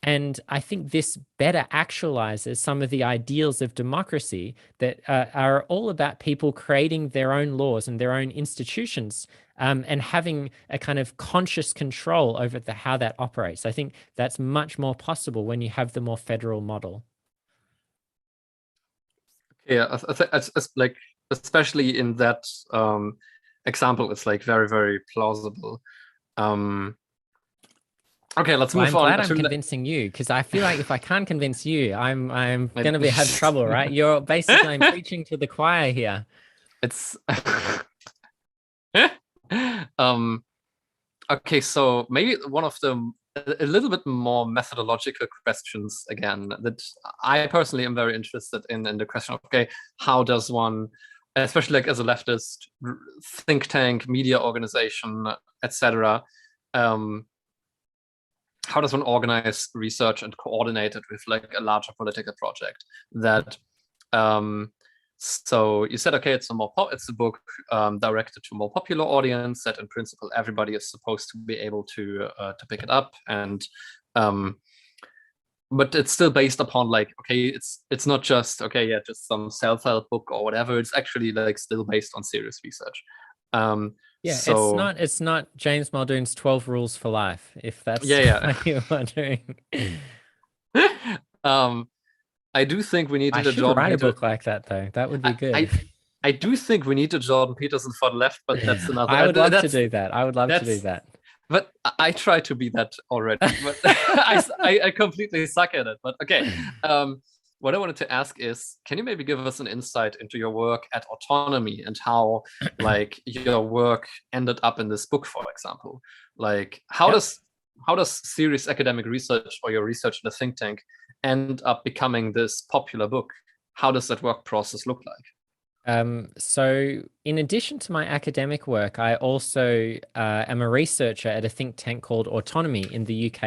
And I think this better actualizes some of the ideals of democracy that are all about people creating their own laws and their own institutions, and having a kind of conscious control over how that operates. I think that's much more possible when you have the more federal model. Yeah, I think it's like, especially in that example, it's like very, very plausible. Okay, let's move on. I'm glad I'm convincing you, because I feel like if I can't convince you, I'm going to have trouble, right? You're basically, I'm preaching to the choir here. It's okay, so maybe one of the a little bit more methodological questions again that I personally am very interested in the question of, okay, how does one, especially like as a leftist think tank, media organization, etc., how does one organize research and coordinate it with like a larger political project that so you said, okay, it's a book directed to a more popular audience that in principle everybody is supposed to be able to pick it up, and but it's still based upon like, okay, it's not just, okay, yeah, just some self-help book or whatever. It's actually like still based on serious research. Yeah, so it's not James Muldoon's 12 Rules for Life, if that's what you're wondering. I do think we need I should write a book like that, though. That would be good. I do think we need a Jordan Peterson for the left, but that's another. I would love to do that. I would love to do that. But I try to be that already. But I completely suck at it. But okay. What I wanted to ask is, can you maybe give us an insight into your work at Autonomy and how like your work ended up in this book, for example? Like how does serious academic research or your research in a think tank end up becoming this popular book? How does that work process look like? So in addition to my academic work, I also am a researcher at a think tank called Autonomy in the UK.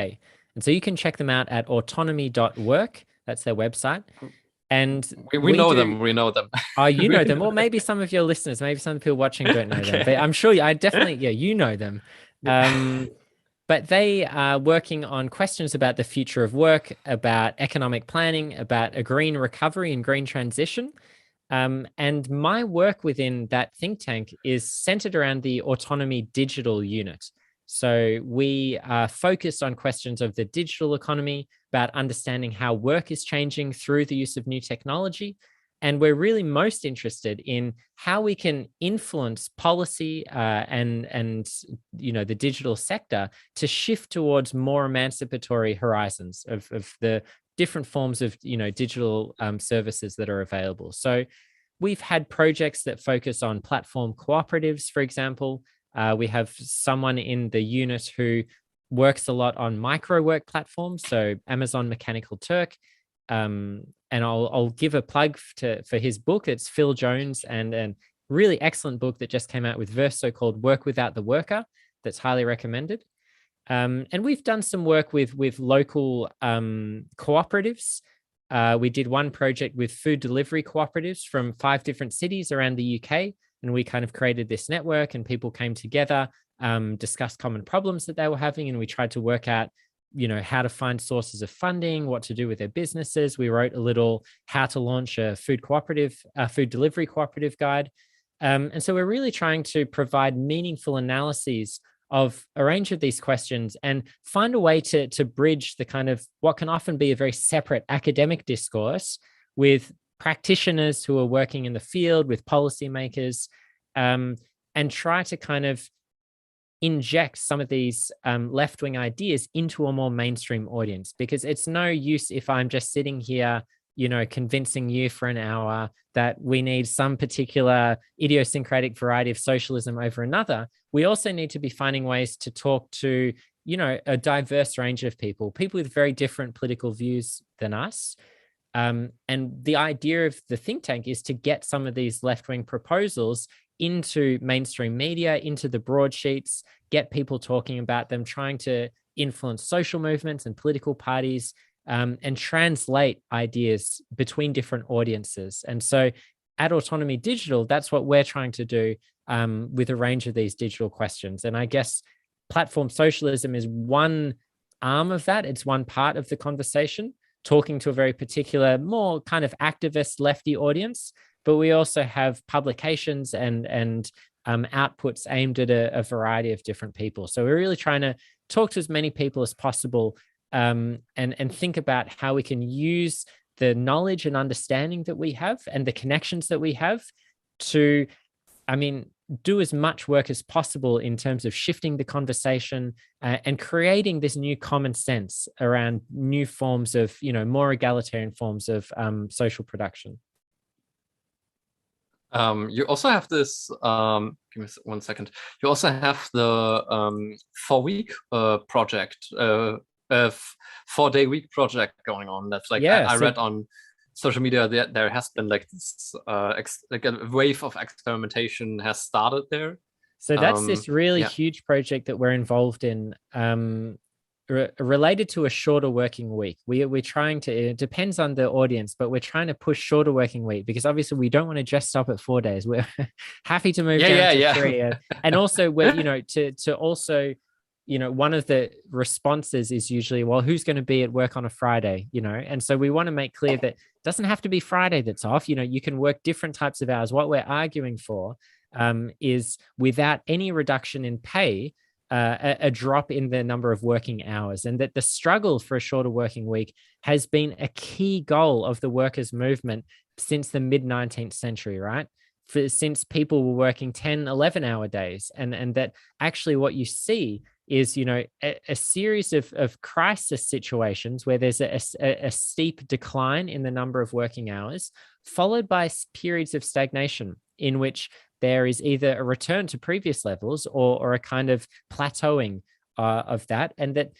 And so you can check them out at autonomy.work. That's their website. And we know them. We know them. Oh, you know them. Or maybe some of your listeners, maybe some people watching don't know them. But I'm sure I definitely, you know them. But they are working on questions about the future of work, about economic planning, about a green recovery and green transition. And my work within that think tank is centered around the Autonomy digital unit. So we are focused on questions of the digital economy, about understanding how work is changing through the use of new technology. And we're really most interested in how we can influence policy and the digital sector to shift towards more emancipatory horizons of the different forms of digital services that are available. So we've had projects that focus on platform cooperatives, for example. We have someone in the unit who works a lot on micro work platforms, so Amazon Mechanical Turk. And I'll give a plug for his book. It's Phil Jones, and a really excellent book that just came out with Verso called Work Without the Worker. That's highly recommended. And we've done some work with local cooperatives. We did one project with food delivery cooperatives from 5 different cities around the UK, and we kind of created this network, and people came together, discussed common problems that they were having, and we tried to work out, how to find sources of funding, what to do with their businesses. We wrote a little how to launch a food delivery cooperative guide. And so we're really trying to provide meaningful analyses of a range of these questions and find a way to bridge the kind of what can often be a very separate academic discourse with practitioners who are working in the field, with policymakers, and try to kind of inject some of these left-wing ideas into a more mainstream audience. Because it's no use if I'm just sitting here, convincing you for an hour that we need some particular idiosyncratic variety of socialism over another. We also need to be finding ways to talk to, a diverse range of people with very different political views than us. And the idea of the think tank is to get some of these left-wing proposals into mainstream media, into the broadsheets, get people talking about them, trying to influence social movements and political parties, and translate ideas between different audiences. And so at Autonomy Digital, that's what we're trying to do with a range of these digital questions. And I guess platform socialism is one arm of that. It's one part of the conversation, talking to a very particular, more kind of activist lefty audience. But we also have publications and outputs aimed at a variety of different people. So we're really trying to talk to as many people as possible, and think about how we can use the knowledge and understanding that we have and the connections that we have to, do as much work as possible in terms of shifting the conversation and creating this new common sense around new forms of, more egalitarian forms of social production. You also have this, give me 1 second. You also have the 4-week project, 4-day week project going on. That's like, I read on social media that there has been like this, like a wave of experimentation has started there. So that's this really huge project that we're involved in, related to a shorter working week. We're trying to, it depends on the audience, but we're trying to push shorter working week because obviously we don't want to just stop at 4 days. We're happy to move down to 3. And also we're, to also, one of the responses is usually, well, who's going to be at work on a Friday, And so we want to make clear that it doesn't have to be Friday that's off. You can work different types of hours. What we're arguing for is without any reduction in pay, a drop in the number of working hours, and that the struggle for a shorter working week has been a key goal of the workers' movement since the mid-19th century, right? Since people were working 10, 11-hour days. And that actually what you see is, a series of crisis situations where there's a steep decline in the number of working hours, followed by periods of stagnation in which there is either a return to previous levels or a kind of plateauing of that. And that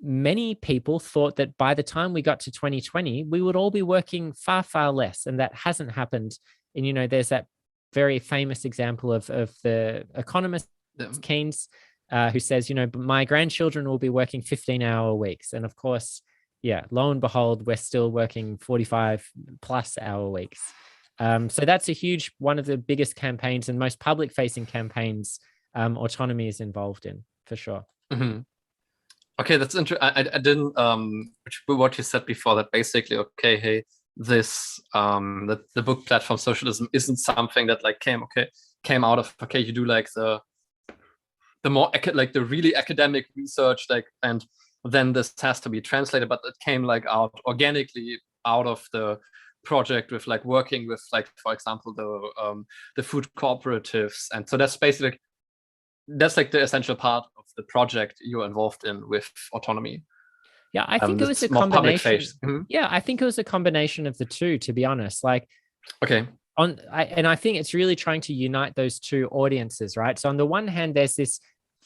many people thought that by the time we got to 2020, we would all be working far, far less. And that hasn't happened. And, there's that very famous example of the economist Keynes, who says, my grandchildren will be working 15-hour weeks. And of course, lo and behold, we're still working 45-plus-hour weeks. So that's one of the biggest campaigns and most public-facing campaigns Autonomy is involved in, for sure. Mm-hmm. Okay, that's interesting. I didn't what you said before, that basically, okay, hey, this the book Platform Socialism isn't something that like came out of, okay, you do like the more like the really academic research, like, and then this has to be translated, but it came like out organically out of the project with like working with like, for example, the food cooperatives. And so that's basically, that's like the essential part of the project you're involved in with Autonomy. Yeah, I think it was a combination. Mm-hmm. Yeah, I think it was a combination of the two, to be honest. Like, okay. And I think it's really trying to unite those two audiences, right? So on the one hand, there's this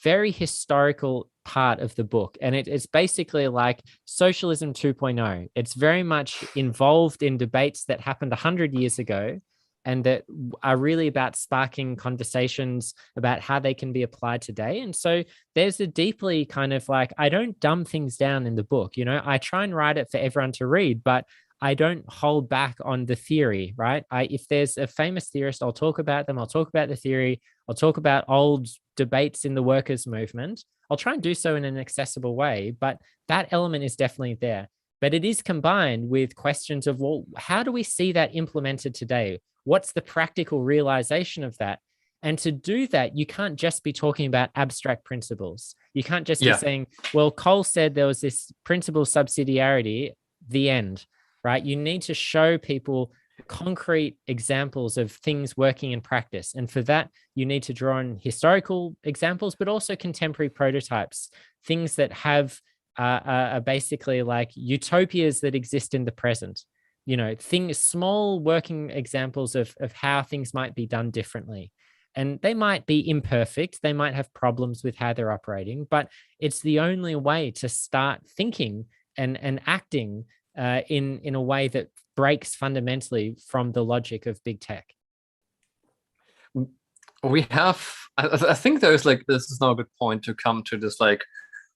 very historical part of the book, and it's basically like Socialism 2.0. It's very much involved in debates that happened 100 years ago, and that are really about sparking conversations about how they can be applied today. And so there's a deeply kind of like, I don't dumb things down in the book, you know, I try and write it for everyone to read, but I don't hold back on the theory, right? If there's a famous theorist, I'll talk about them. I'll talk about the theory. I'll talk about old debates in the workers' movement. I'll try and do so in an accessible way, but that element is definitely there. But it is combined with questions of, well, how do we see that implemented today? What's the practical realization of that? And to do that, you can't just be talking about abstract principles. You can't just be saying, well, Cole said there was this principle subsidiarity, the end, right? You need to show people concrete examples of things working in practice. And for that, you need to draw on historical examples, but also contemporary prototypes, things that have basically like utopias that exist in the present. You know, small working examples of how things might be done differently. And they might be imperfect. They might have problems with how they're operating, but it's the only way to start thinking and acting in a way that breaks fundamentally from the logic of big tech. We have, I think there's like, this is now a good point to come to this like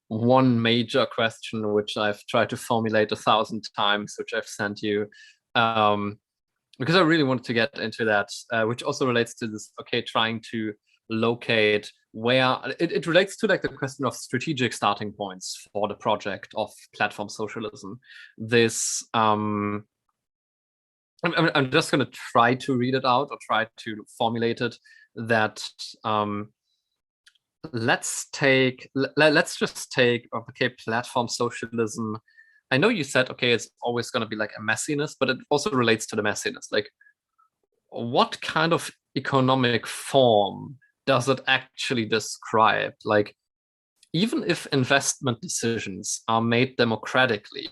one major question, which I've tried to formulate 1,000 times, which I've sent you, because I really wanted to get into that, which also relates to this, okay, trying to locate where, it relates to like the question of strategic starting points for the project of platform socialism. This, I'm just going to try to read it out or try to formulate it, that let's just take, okay, platform socialism. I know you said, okay, it's always going to be like a messiness, but it also relates to the messiness. Like, what kind of economic form does it actually describe? Like, even if investment decisions are made democratically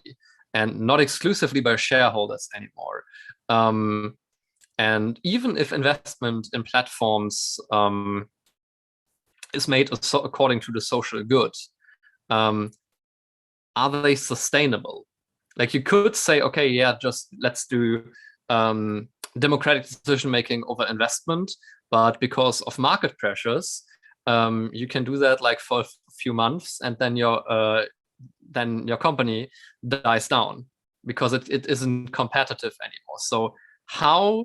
and not exclusively by shareholders anymore, and even if investment in platforms is made according to the social good, are they sustainable? Like, you could say, okay, yeah, just let's do democratic decision making over investment, but because of market pressures, you can do that like for a few months, and then your company dies down because it isn't competitive anymore. So how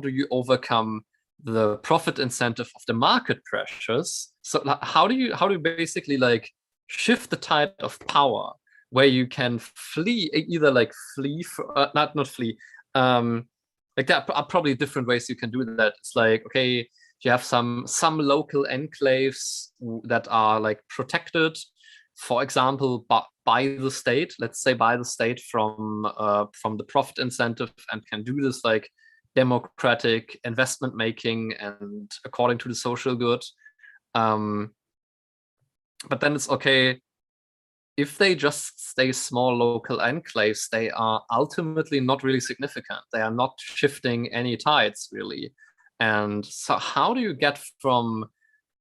do you overcome the profit incentive of the market pressures? So how do you basically like shift the tide of power where you can flee, either like flee, not flee, like there are probably different ways you can do that. It's like, okay, you have some local enclaves that are like protected, for example, by the state, let's say by the state from the profit incentive, and can do this like democratic investment making and according to the social good. But then it's okay, if they just stay small local enclaves, they are ultimately not really significant. They are not shifting any tides really. And so how do you get from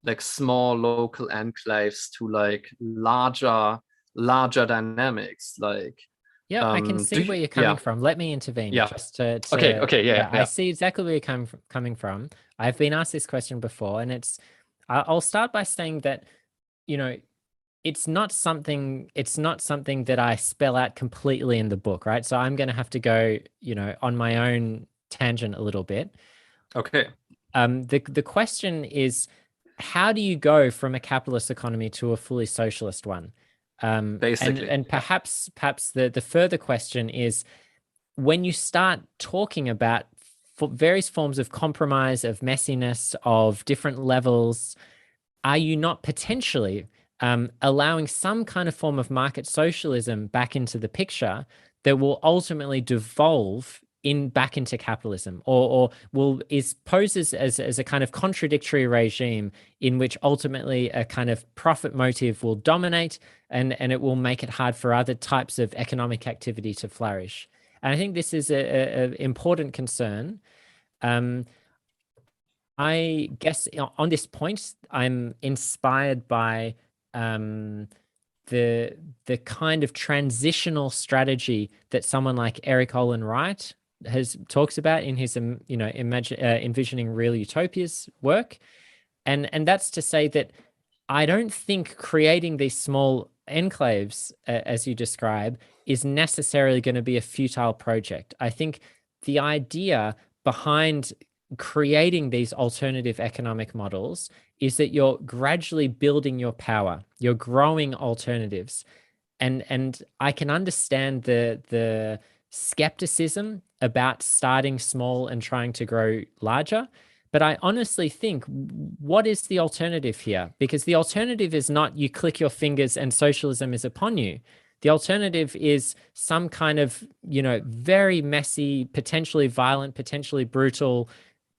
like small local enclaves to like larger dynamics? Like, yeah, I can see where you're coming from. Let me intervene. Just to okay, yeah. I see exactly where you're coming from. I've been asked this question before, and I'll start by saying that, you know, it's not something that I spell out completely in the book, right? So I'm going to have to go, you know, on my own tangent a little bit. Okay. The question is, how do you go from a capitalist economy to a fully socialist one? Basically, and perhaps the further question is, when you start talking about various forms of compromise, of messiness, of different levels, are you not potentially allowing some kind of form of market socialism back into the picture that will ultimately devolve back into capitalism, or poses as a kind of contradictory regime in which ultimately a kind of profit motive will dominate, and it will make it hard for other types of economic activity to flourish. And I think this is an important concern. I guess on this point, I'm inspired by the kind of transitional strategy that someone like Eric Olin Wright has talks about in his envisioning real utopias work, and that's to say that I don't think creating these small enclaves, as you describe, is necessarily going to be a futile project. I think the idea behind creating these alternative economic models is that you're gradually building your power, you're growing alternatives. And I can understand the skepticism about starting small and trying to grow larger. But I honestly think, what is the alternative here? Because the alternative is not you click your fingers and socialism is upon you. The alternative is some kind of, very messy, potentially violent, potentially brutal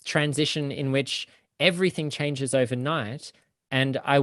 transition in which everything changes overnight. And I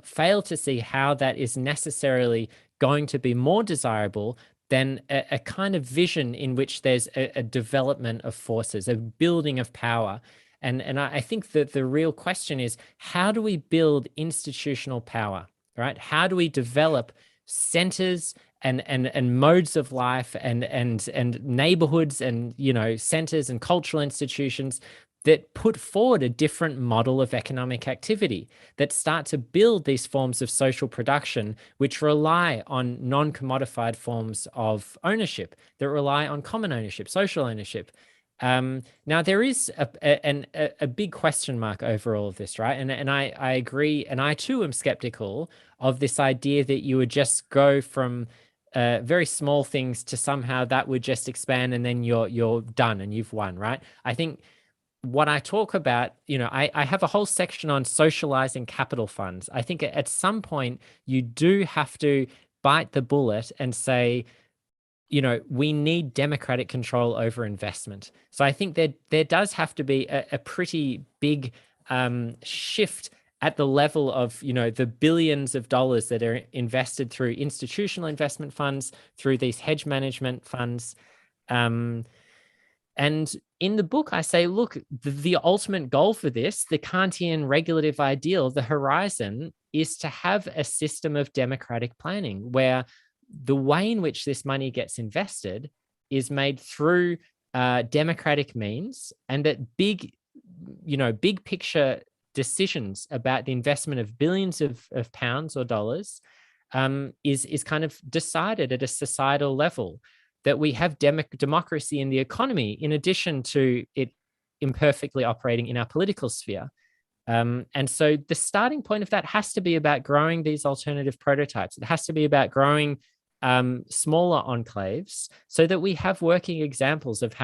fail to see how that is necessarily going to be more desirable than a kind of vision in which there's a development of forces, a building of power. And I think that the real question is, how do we build institutional power, right? How do we develop centers and modes of life and neighborhoods and centers and cultural institutions that put forward a different model of economic activity, that start to build these forms of social production which rely on non-commodified forms of ownership, that rely on common ownership, social ownership. Now there is a big question mark over all of this, right? And I agree, and I too am skeptical of this idea that you would just go from very small things to somehow that would just expand and then you're done and you've won, right? I think what I talk about, I have a whole section on socializing capital funds. I think at some point you do have to bite the bullet and say, we need democratic control over investment. So I think there does have to be a pretty big shift at the level of, the billions of dollars that are invested through institutional investment funds, through these hedge management funds. And in the book, I say, look, the ultimate goal for this, the Kantian regulative ideal, the horizon, is to have a system of democratic planning where the way in which this money gets invested is made through democratic means, and that big picture decisions about the investment of billions of pounds or dollars is kind of decided at a societal level, that we have democracy in the economy, in addition to it imperfectly operating in our political sphere. And so the starting point of that has to be about growing these alternative prototypes. It has to be about growing smaller enclaves so that we have working examples of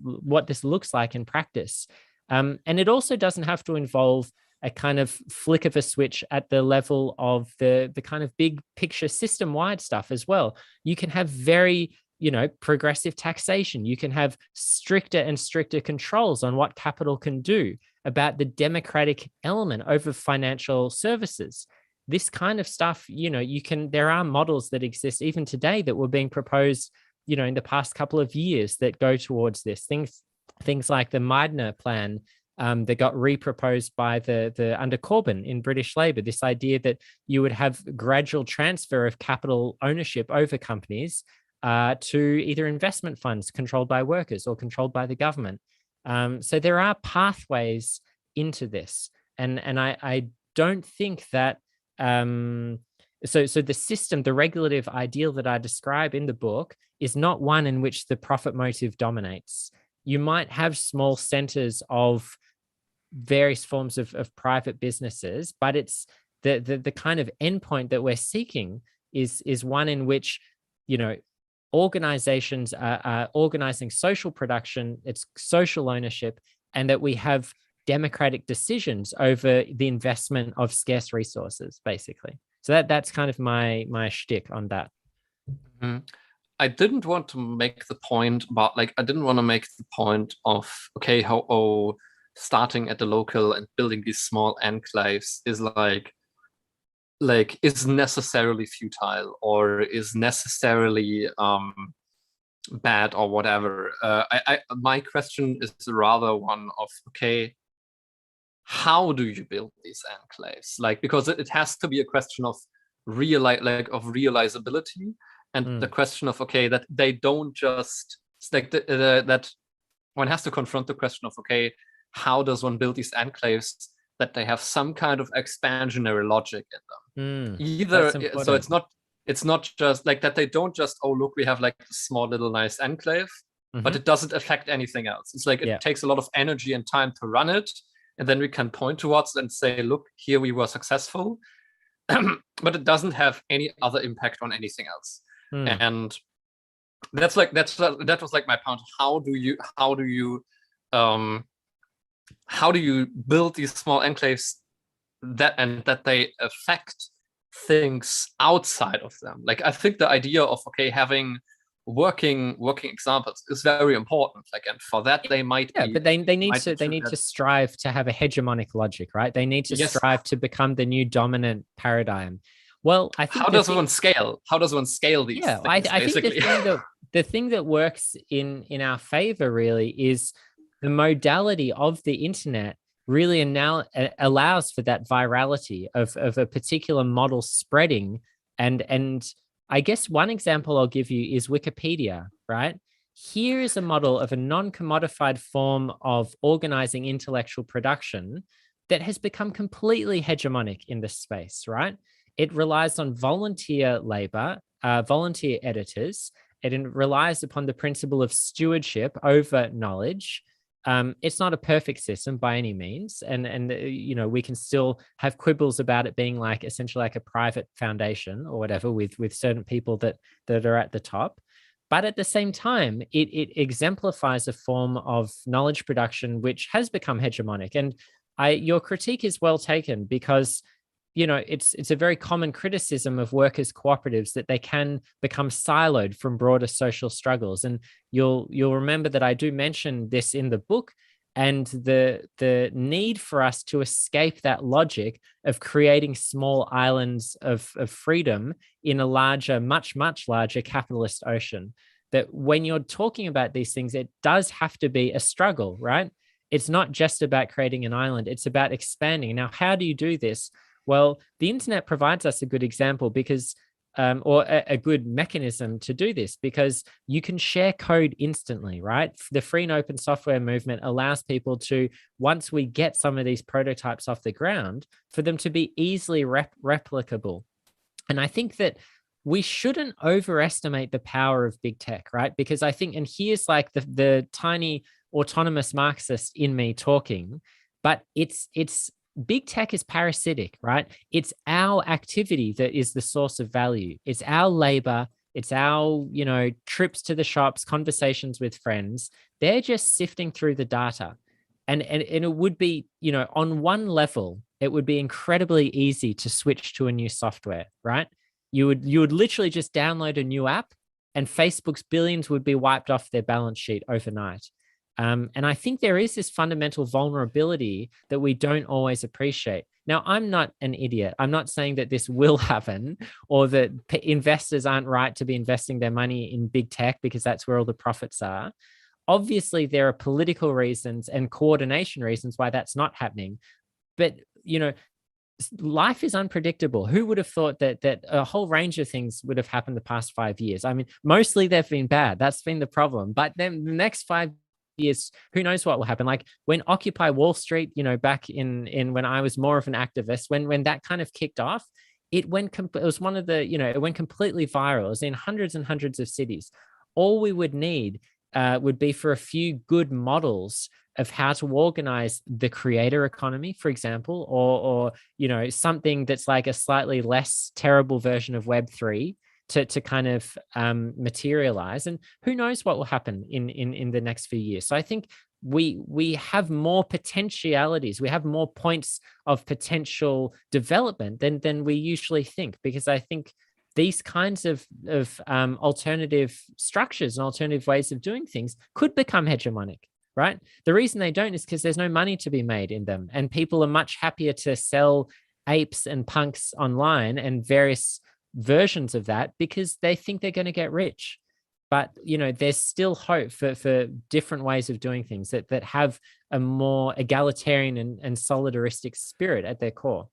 what this looks like in practice. And it also doesn't have to involve a kind of flick of a switch at the level of the kind of big picture system-wide stuff as well. You can have very progressive taxation. You can have stricter and stricter controls on what capital can do, about the democratic element over financial services. This kind of stuff, there are models that exist even today that were being proposed, in the past couple of years that go towards this. Things like the Meidner plan that got reproposed by the under Corbyn in British Labour. This idea that you would have gradual transfer of capital ownership over companies to either investment funds controlled by workers or controlled by the government. So there are pathways into this. And I don't think that, so the system, the regulative ideal that I describe in the book is not one in which the profit motive dominates. You might have small centers of various forms of private businesses, but it's the kind of endpoint that we're seeking is one in which, organizations are organizing social production, it's social ownership, and that we have democratic decisions over the investment of scarce resources, basically. So that's kind of my shtick on that. Mm-hmm. I didn't want to make the point about, I didn't want to make the point of, okay, how starting at the local and building these small enclaves is is necessarily futile or is necessarily bad or whatever. My question is rather one of, okay, how do you build these enclaves? Because it has to be a question of realizability, and the question of, okay, that they don't just It's like that one has to confront the question of, okay, how does one build these enclaves that they have some kind of expansionary logic in them? Either so it's not just like that, they don't just, oh look, we have like a small little nice enclave, but it doesn't affect anything else. It's like it takes a lot of energy and time to run it, and then we can point towards and say, look, here we were successful. But it doesn't have any other impact on anything else. And that was like my point. How do you build these small enclaves that they affect things outside of them? Like, I think the idea of, okay, having working examples is very important. Like, and for that they might be, but they need to strive to have a hegemonic logic, right? They need to strive to become the new dominant paradigm. Well, I think how does one scale these things, I think the thing that works in our favor really is the modality of the internet really now allows for that virality of a particular model spreading. And I guess one example I'll give you is Wikipedia, right? Here is a model of a non-commodified form of organizing intellectual production that has become completely hegemonic in this space, right? It relies on volunteer labor, volunteer editors. It relies upon the principle of stewardship over knowledge. It's not a perfect system by any means. And you know, we can still have quibbles about it being like essentially like a private foundation or whatever with certain people that are at the top. But at the same time, it exemplifies a form of knowledge production which has become hegemonic. And your critique is well taken, because you know, it's a very common criticism of workers' cooperatives that they can become siloed from broader social struggles. And you'll remember that I do mention this in the book, and the need for us to escape that logic of creating small islands of freedom in a larger, much larger capitalist ocean. That when you're talking about these things, it does have to be a struggle, right? It's not just about creating an island, it's about expanding. Now, how do you do this? Well, the internet provides us a good example because, or a good mechanism to do this, because you can share code instantly, right? The free and open software movement allows people to, once we get some of these prototypes off the ground, for them to be easily replicable. And I think that we shouldn't overestimate the power of big tech, right? Because I think, and here's like the tiny autonomous Marxist in me talking, but it's big tech is parasitic, right? It's our activity that is the source of value. It's our labor. It's our, you know, trips to the shops, conversations with friends. They're just sifting through the data. And it would be, you know, on one level, it would be incredibly easy to switch to a new software, right? You would literally just download a new app and Facebook's billions would be wiped off their balance sheet overnight. And I think there is this fundamental vulnerability that we don't always appreciate. Now, I'm not an idiot. I'm not saying that this will happen or that investors aren't right to be investing their money in big tech because that's where all the profits are. Obviously, there are political reasons and coordination reasons why that's not happening. But, you know, life is unpredictable. Who would have thought that a whole range of things would have happened the past 5 years? I mean, mostly they've been bad. That's been the problem. But then the next 5 years, who knows what will happen? Like when Occupy Wall Street, you know, back in when I was more of an activist, when that kind of kicked off, it was one of the, you know, it went completely viral. It was in hundreds and hundreds of cities. All we would need would be for a few good models of how to organize the creator economy, for example, or you know, something that's like a slightly less terrible version of Web3 to kind of materialize. And who knows what will happen in the next few years. So I think we have more potentialities. We have more points of potential development than we usually think, because I think these kinds of alternative structures and alternative ways of doing things could become hegemonic, right? The reason they don't is because there's no money to be made in them. And people are much happier to sell apes and punks online and various versions of that because they think they're going to get rich. But, you know, there's still hope for different ways of doing things that have a more egalitarian and solidaristic spirit at their core.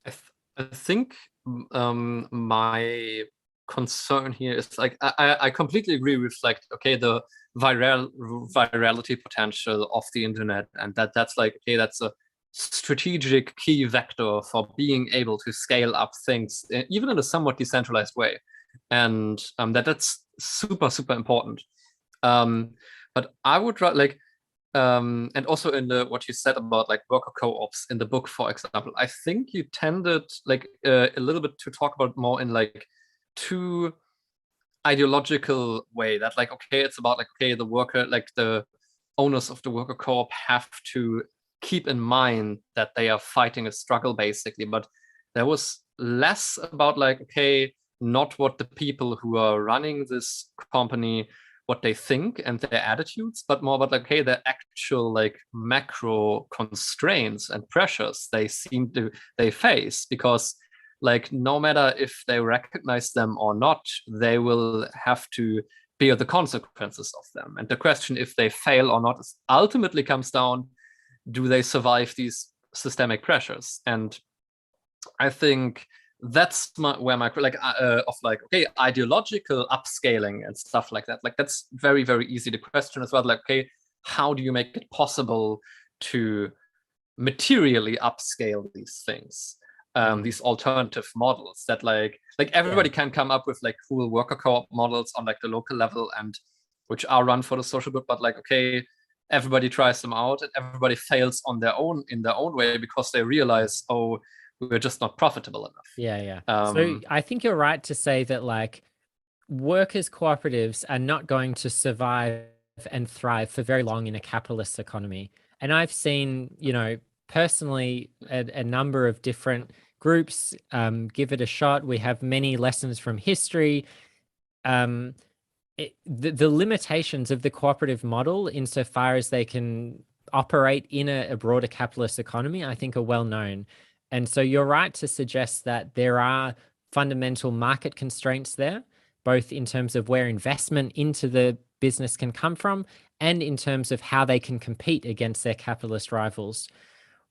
I think my concern here is like I completely agree with like, okay, the virality potential of the internet, and that's like, okay, that's a strategic key vector for being able to scale up things even in a somewhat decentralized way, and that's super super important. But I would like and also in the what you said about like worker co-ops in the book, for example, I think you tended like a little bit to talk about more in like two ideological way, that like, okay, it's about like, okay, the worker, like the owners of the worker co-op have to keep in mind that they are fighting a struggle basically, but there was less about like, okay, not what the people who are running this company, what they think and their attitudes, but more about like, okay, the actual like macro constraints and pressures they face, because like no matter if they recognize them or not, they will have to bear the consequences of them. And the question if they fail or not ultimately comes down, do they survive these systemic pressures? And I think that's where my like of like, okay, ideological upscaling and stuff like that, like that's very very easy to question as well, like, okay, how do you make it possible to materially upscale these things, these alternative models that like everybody can come up with like cool worker co-op models on like the local level, and which are run for the social good, but like, okay, everybody tries them out and everybody fails on their own in their own way because they realize, oh, we're just not profitable enough. Yeah. So I think you're right to say that like workers' cooperatives are not going to survive and thrive for very long in a capitalist economy. And I've seen, personally, a number of different groups give it a shot. We have many lessons from history. The limitations of the cooperative model insofar as they can operate in a broader capitalist economy, I think, are well known. And so you're right to suggest that there are fundamental market constraints there, both in terms of where investment into the business can come from and in terms of how they can compete against their capitalist rivals.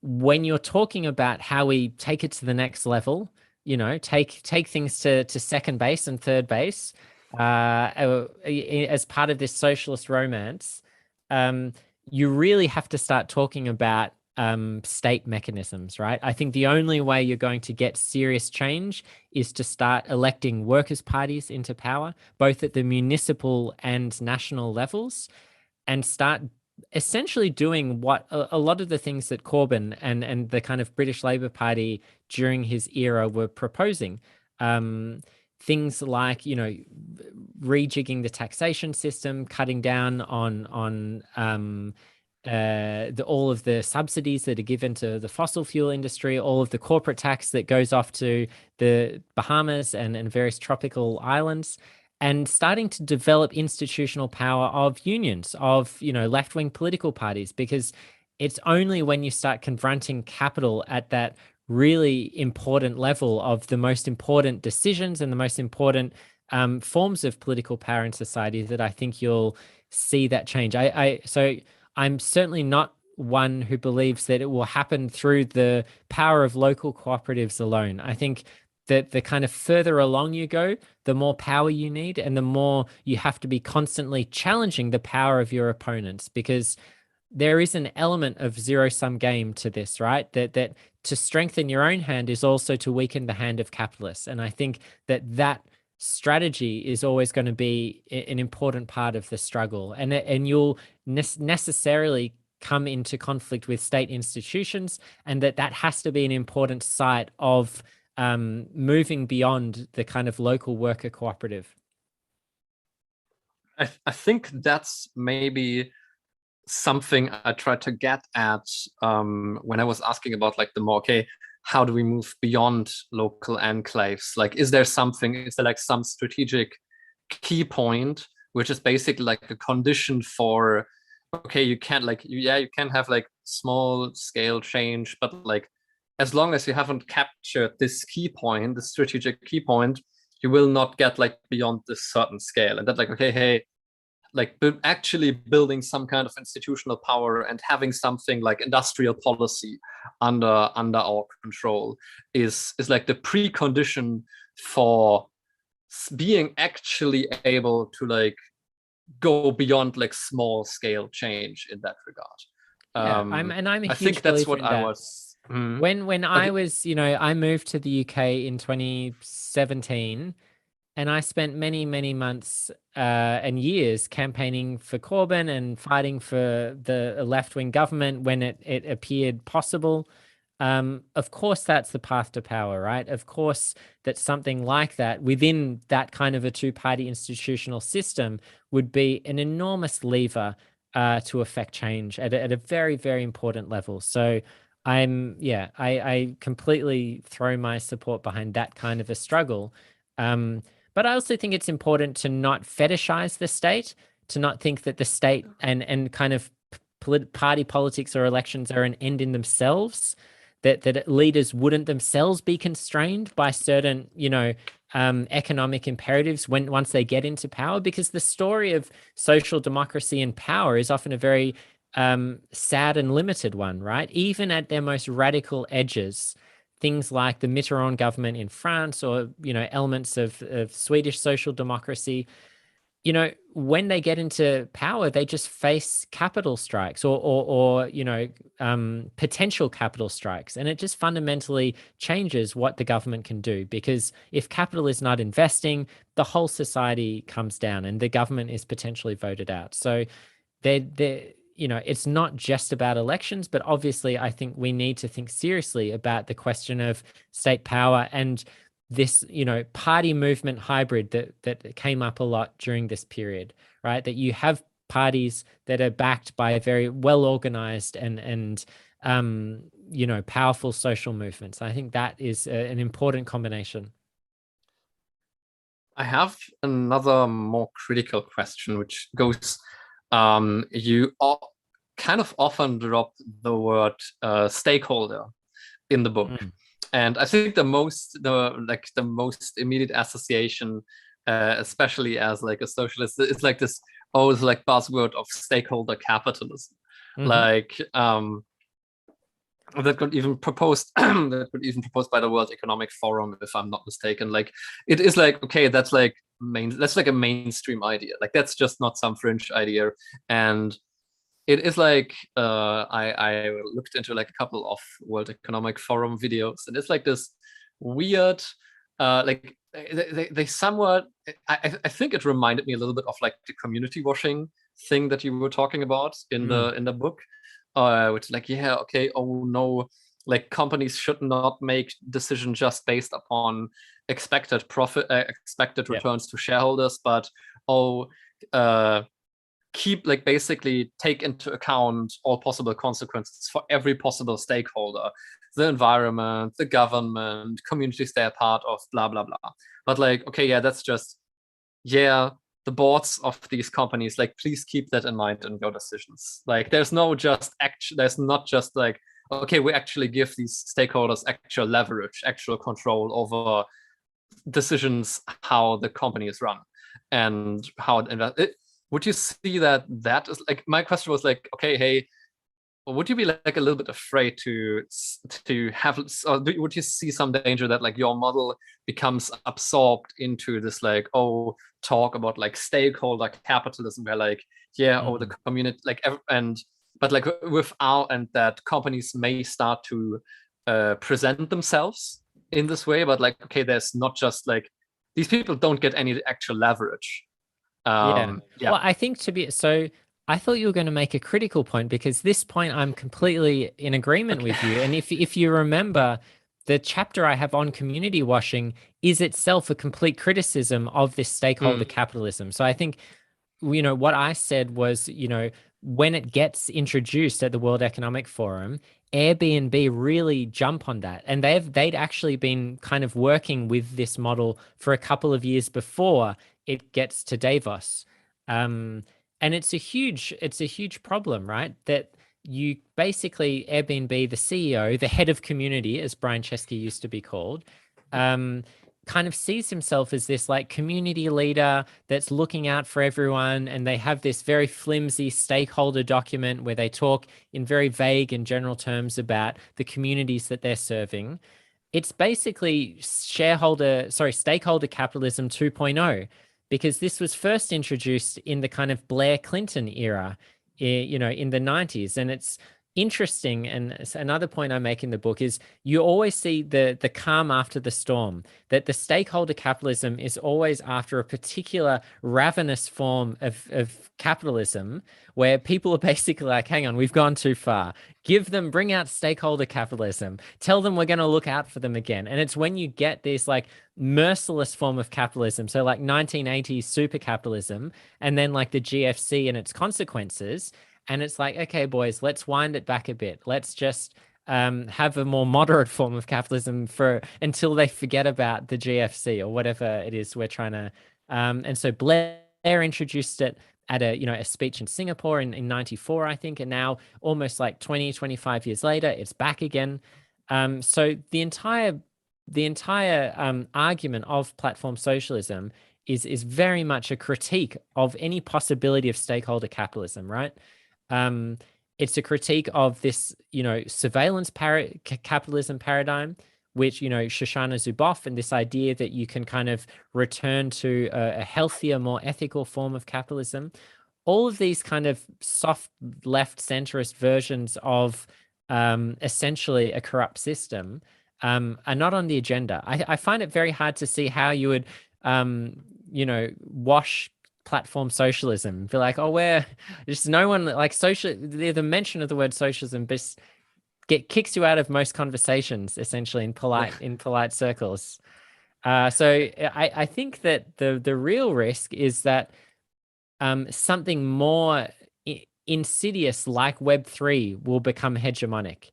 When you're talking about how we take it to the next level, take things to second base and third base, as part of this socialist romance, you really have to start talking about state mechanisms, right? I think the only way you're going to get serious change is to start electing workers' parties into power, both at the municipal and national levels, and start essentially doing what a lot of the things that Corbyn and the kind of British Labour Party during his era were proposing. Things like, rejigging the taxation system, cutting down on all of the subsidies that are given to the fossil fuel industry, all of the corporate tax that goes off to the Bahamas and various tropical islands, and starting to develop institutional power of unions, of left-wing political parties, because it's only when you start confronting capital at that really important level of the most important decisions and the most important forms of political power in society that I think you'll see that change. So I'm certainly not one who believes that it will happen through the power of local cooperatives alone. I think that the kind of further along you go, the more power you need, and the more you have to be constantly challenging the power of your opponents, because there is an element of zero-sum game to this, right? That to strengthen your own hand is also to weaken the hand of capitalists. And I think that strategy is always going to be an important part of the struggle. And you'll necessarily come into conflict with state institutions, and that has to be an important site of moving beyond the kind of local worker cooperative. I think that's maybe something I tried to get at when I was asking about like the more, okay, how do we move beyond local enclaves? Like, is there like some strategic key point, which is basically like a condition for, okay, you can't like, you can have like small scale change, but like, as long as you haven't captured this key point, the strategic key point, you will not get like beyond this certain scale. And that like, okay, hey, like actually building some kind of institutional power and having something like industrial policy under our control is like the precondition for being actually able to like go beyond like small scale change in that regard. Yeah, I'm a I huge think that's believer what in I that. was. When I Okay. was, I moved to the UK in 2017, and I spent many, many months and years campaigning for Corbyn and fighting for the left-wing government when it appeared possible. Of course, that's the path to power, right? Of course, that something like that within that kind of a two-party institutional system would be an enormous lever to affect change at a very, very important level. So I completely throw my support behind that kind of a struggle. But I also think it's important to not fetishize the state, to not think that the state and kind of party politics or elections are an end in themselves, that leaders wouldn't themselves be constrained by certain, economic imperatives once they get into power, because the story of social democracy and power is often a very sad and limited one, right? Even at their most radical edges, things like the Mitterrand government in France, or elements of Swedish social democracy, when they get into power, they just face capital strikes or potential capital strikes. And it just fundamentally changes what the government can do, because if capital is not investing, the whole society comes down and the government is potentially voted out. So it's not just about elections, but obviously I think we need to think seriously about the question of state power and this, party movement hybrid that came up a lot during this period, right? That you have parties that are backed by very well organized and powerful social movements. I think that is an important combination. I have another more critical question, which goes, you kind of often drop the word stakeholder in the book. Mm. And I think the most immediate association, especially as like a socialist, is like this it's like buzzword of stakeholder capitalism. Mm-hmm. Like that got even proposed by the World Economic Forum, if I'm not mistaken. Like it is like, okay, that's like a mainstream idea. Like that's just not some fringe idea. And it is like I looked into like a couple of World Economic Forum videos, and it's like this weird, like they somewhat. I think it reminded me a little bit of like the community washing thing that you were talking about in the book, which like, yeah, okay, oh no, like companies should not make decisions just based upon expected profit, expected returns to shareholders, but keep like basically take into account all possible consequences for every possible stakeholder, the environment, the government, communities they're part of, blah blah blah. But like, okay, yeah, that's just, yeah, the boards of these companies, like, please keep that in mind in your decisions. Like there's not just like, okay, we actually give these stakeholders actual leverage, actual control over decisions, how the company is run and how it would you see that is like, my question was like, okay, hey, would you be like a little bit afraid to have, or would you see some danger that like your model becomes absorbed into this like, talk about like stakeholder capitalism, where like, yeah, the community, like, but like without, and that companies may start to present themselves in this way, but like, okay, there's not just like, these people don't get any actual leverage. Well, I think I thought you were going to make a critical point, because this point I'm completely in agreement with you. And if you remember, the chapter I have on community washing is itself a complete criticism of this stakeholder capitalism. So I think, what I said was, when it gets introduced at the World Economic Forum, Airbnb really jump on that. And they'd actually been kind of working with this model for a couple of years before it gets to Davos. And it's a huge problem, right? That you basically, Airbnb, the CEO, the head of community, as Brian Chesky used to be called, kind of sees himself as this like community leader that's looking out for everyone. And they have this very flimsy stakeholder document where they talk in very vague and general terms about the communities that they're serving. It's basically stakeholder capitalism 2.0, because this was first introduced in the kind of Blair Clinton era, in the 90s. And it's interesting. And another point I make in the book is you always see the calm after the storm, that the stakeholder capitalism is always after a particular ravenous form of capitalism, where people are basically like, hang on, we've gone too far. Bring out stakeholder capitalism, tell them we're going to look out for them again. And it's when you get this like merciless form of capitalism, so like 1980s super capitalism, and then like the GFC and its consequences. And it's like, okay, boys, let's wind it back a bit. Let's just have a more moderate form of capitalism until they forget about the GFC or whatever it is we're trying to. And so Blair introduced it at a speech in Singapore in 94, I think. And now almost like 20, 25 years later, it's back again. So the entire argument of platform socialism is very much a critique of any possibility of stakeholder capitalism, right? It's a critique of this, surveillance capitalism paradigm, which, Shoshana Zuboff, and this idea that you can kind of return to a healthier, more ethical form of capitalism. All of these kind of soft left centrist versions of essentially a corrupt system are not on the agenda. I find it very hard to see how you would, wash platform socialism, be like, oh, we're just no one like the mention of the word socialism just kicks you out of most conversations, essentially, in polite circles. So I think that the real risk is that something more insidious like Web3 will become hegemonic.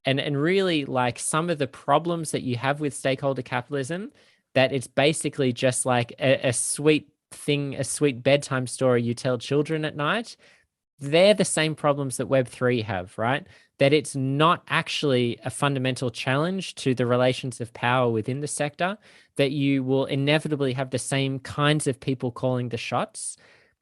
And really, like, some of the problems that you have with stakeholder capitalism, that it's basically just like a sweet bedtime story you tell children at night. They're the same problems that Web3 have, right? That it's not actually a fundamental challenge to the relations of power within the sector, that you will inevitably have the same kinds of people calling the shots,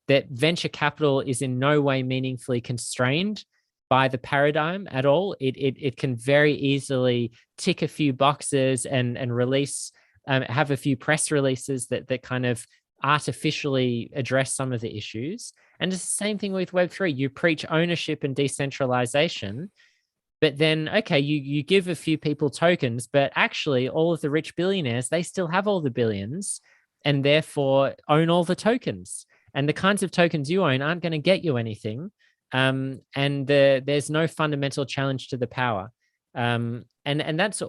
that venture capital is in no way meaningfully constrained by the paradigm at all. It can very easily tick a few boxes and release, have a few press releases that kind of artificially address some of the issues. And it's the same thing with Web3. You preach ownership and decentralization, but then, okay, you give a few people tokens, but actually all of the rich billionaires, they still have all the billions and therefore own all the tokens. And the kinds of tokens you own aren't going to get you anything. And there's no fundamental challenge to the power. And that's,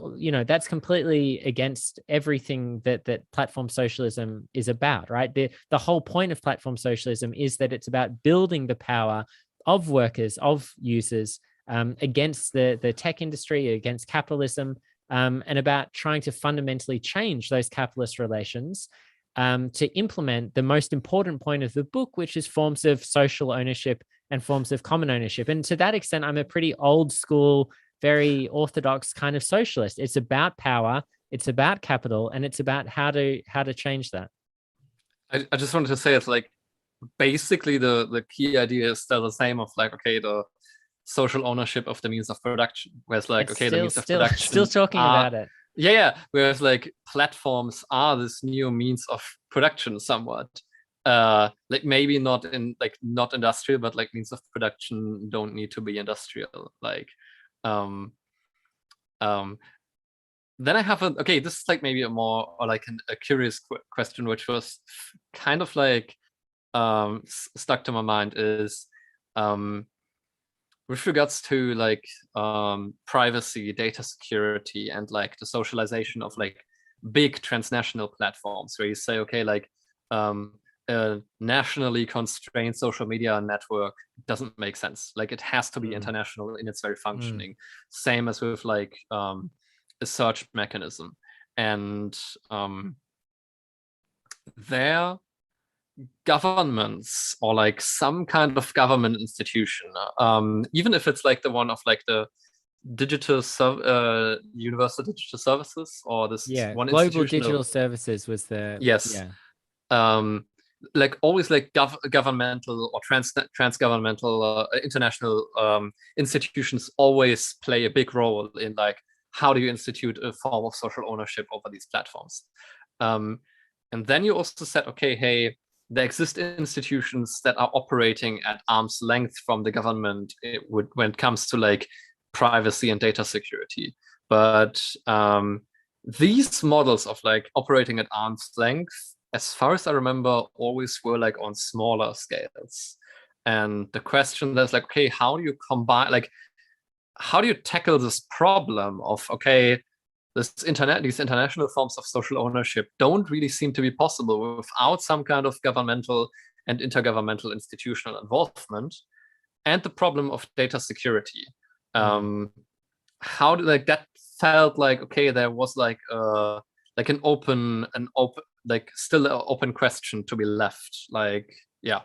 that's completely against everything that platform socialism is about, right? The whole point of platform socialism is that it's about building the power of workers, of users, against the tech industry, against capitalism, and about trying to fundamentally change those capitalist relations, to implement the most important point of the book, which is forms of social ownership and forms of common ownership. And to that extent, I'm a pretty old school, very orthodox kind of socialist. It's about power, it's about capital, and it's about how to change that. I just wanted to say, it's like basically the key idea is still the same, of like, okay, the social ownership of the means of production, whereas like, okay, the means of production still talking about it. Yeah. Whereas like platforms are this new means of production somewhat. Like maybe not industrial, but like means of production don't need to be industrial. Like, then I have this is like maybe a more, or like a curious question, which was kind of like stuck to my mind, is with regards to like privacy, data security, and like the socialization of like big transnational platforms, where you say, okay, like a nationally constrained social media network doesn't make sense. Like it has to be international in its very functioning. Same as with like a search mechanism. And their governments, or like some kind of government institution, even if it's like the one of like the universal digital services, or this one global digital services was the like always like governmental or transgovernmental international institutions always play a big role in like how do you institute a form of social ownership over these platforms? And then you also said, okay, hey, there exist institutions that are operating at arm's length from the government when it comes to like privacy and data security. But these models of like operating at arm's length, as far as I remember, always were like on smaller scales. And the question that's like, okay, how do you combine, like, how do you tackle this problem of, okay, these international forms of social ownership don't really seem to be possible without some kind of governmental and intergovernmental institutional involvement, and the problem of data security. How did like that felt like, okay, there was like an open like still an open question to be left, like, yeah.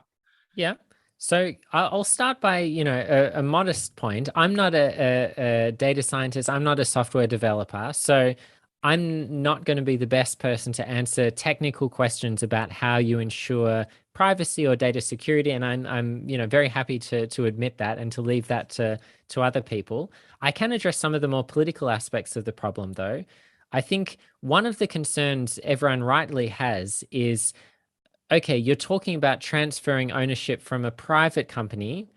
So I'll start by, a modest point. I'm not a data scientist. I'm not a software developer. So I'm not going to be the best person to answer technical questions about how you ensure privacy or data security. And I'm very happy to admit that and to leave that to other people. I can address some of the more political aspects of the problem, though. I think one of the concerns everyone rightly has is, okay, you're talking about transferring ownership from a private company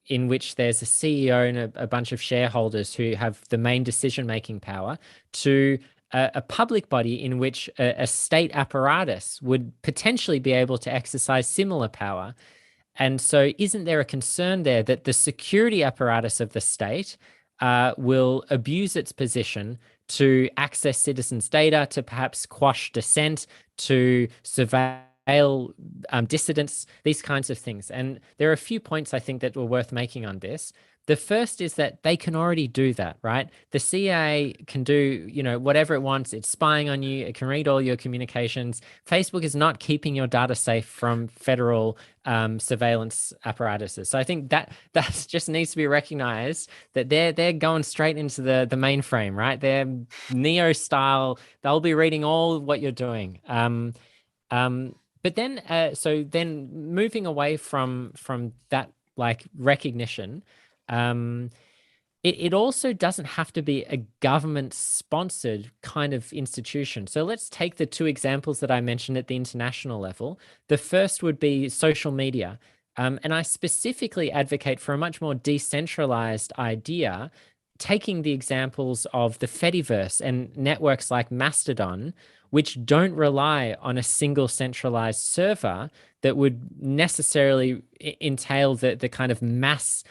in which there's a CEO and a bunch of shareholders who have the main decision-making power to a public body in which a state apparatus would potentially be able to exercise similar power. And so isn't there a concern there that the security apparatus of the state will abuse its position to access citizens' data, to perhaps quash dissent, to surveil dissidents, these kinds of things? And there are a few points I think that were worth making on this. The first is that they can already do that, right? The CIA can do, whatever it wants. It's spying on you. It can read all your communications. Facebook is not keeping your data safe from federal surveillance apparatuses. So I think that just needs to be recognized, that they're going straight into the mainframe, right? They're Neo style. They'll be reading all what you're doing. But then, so then moving away from that like recognition, it also doesn't have to be a government-sponsored kind of institution. So let's take the two examples that I mentioned at the international level. The first would be social media. And I specifically advocate for a much more decentralized idea, taking the examples of the Fediverse and networks like Mastodon, which don't rely on a single centralized server that would necessarily entail the kind of mass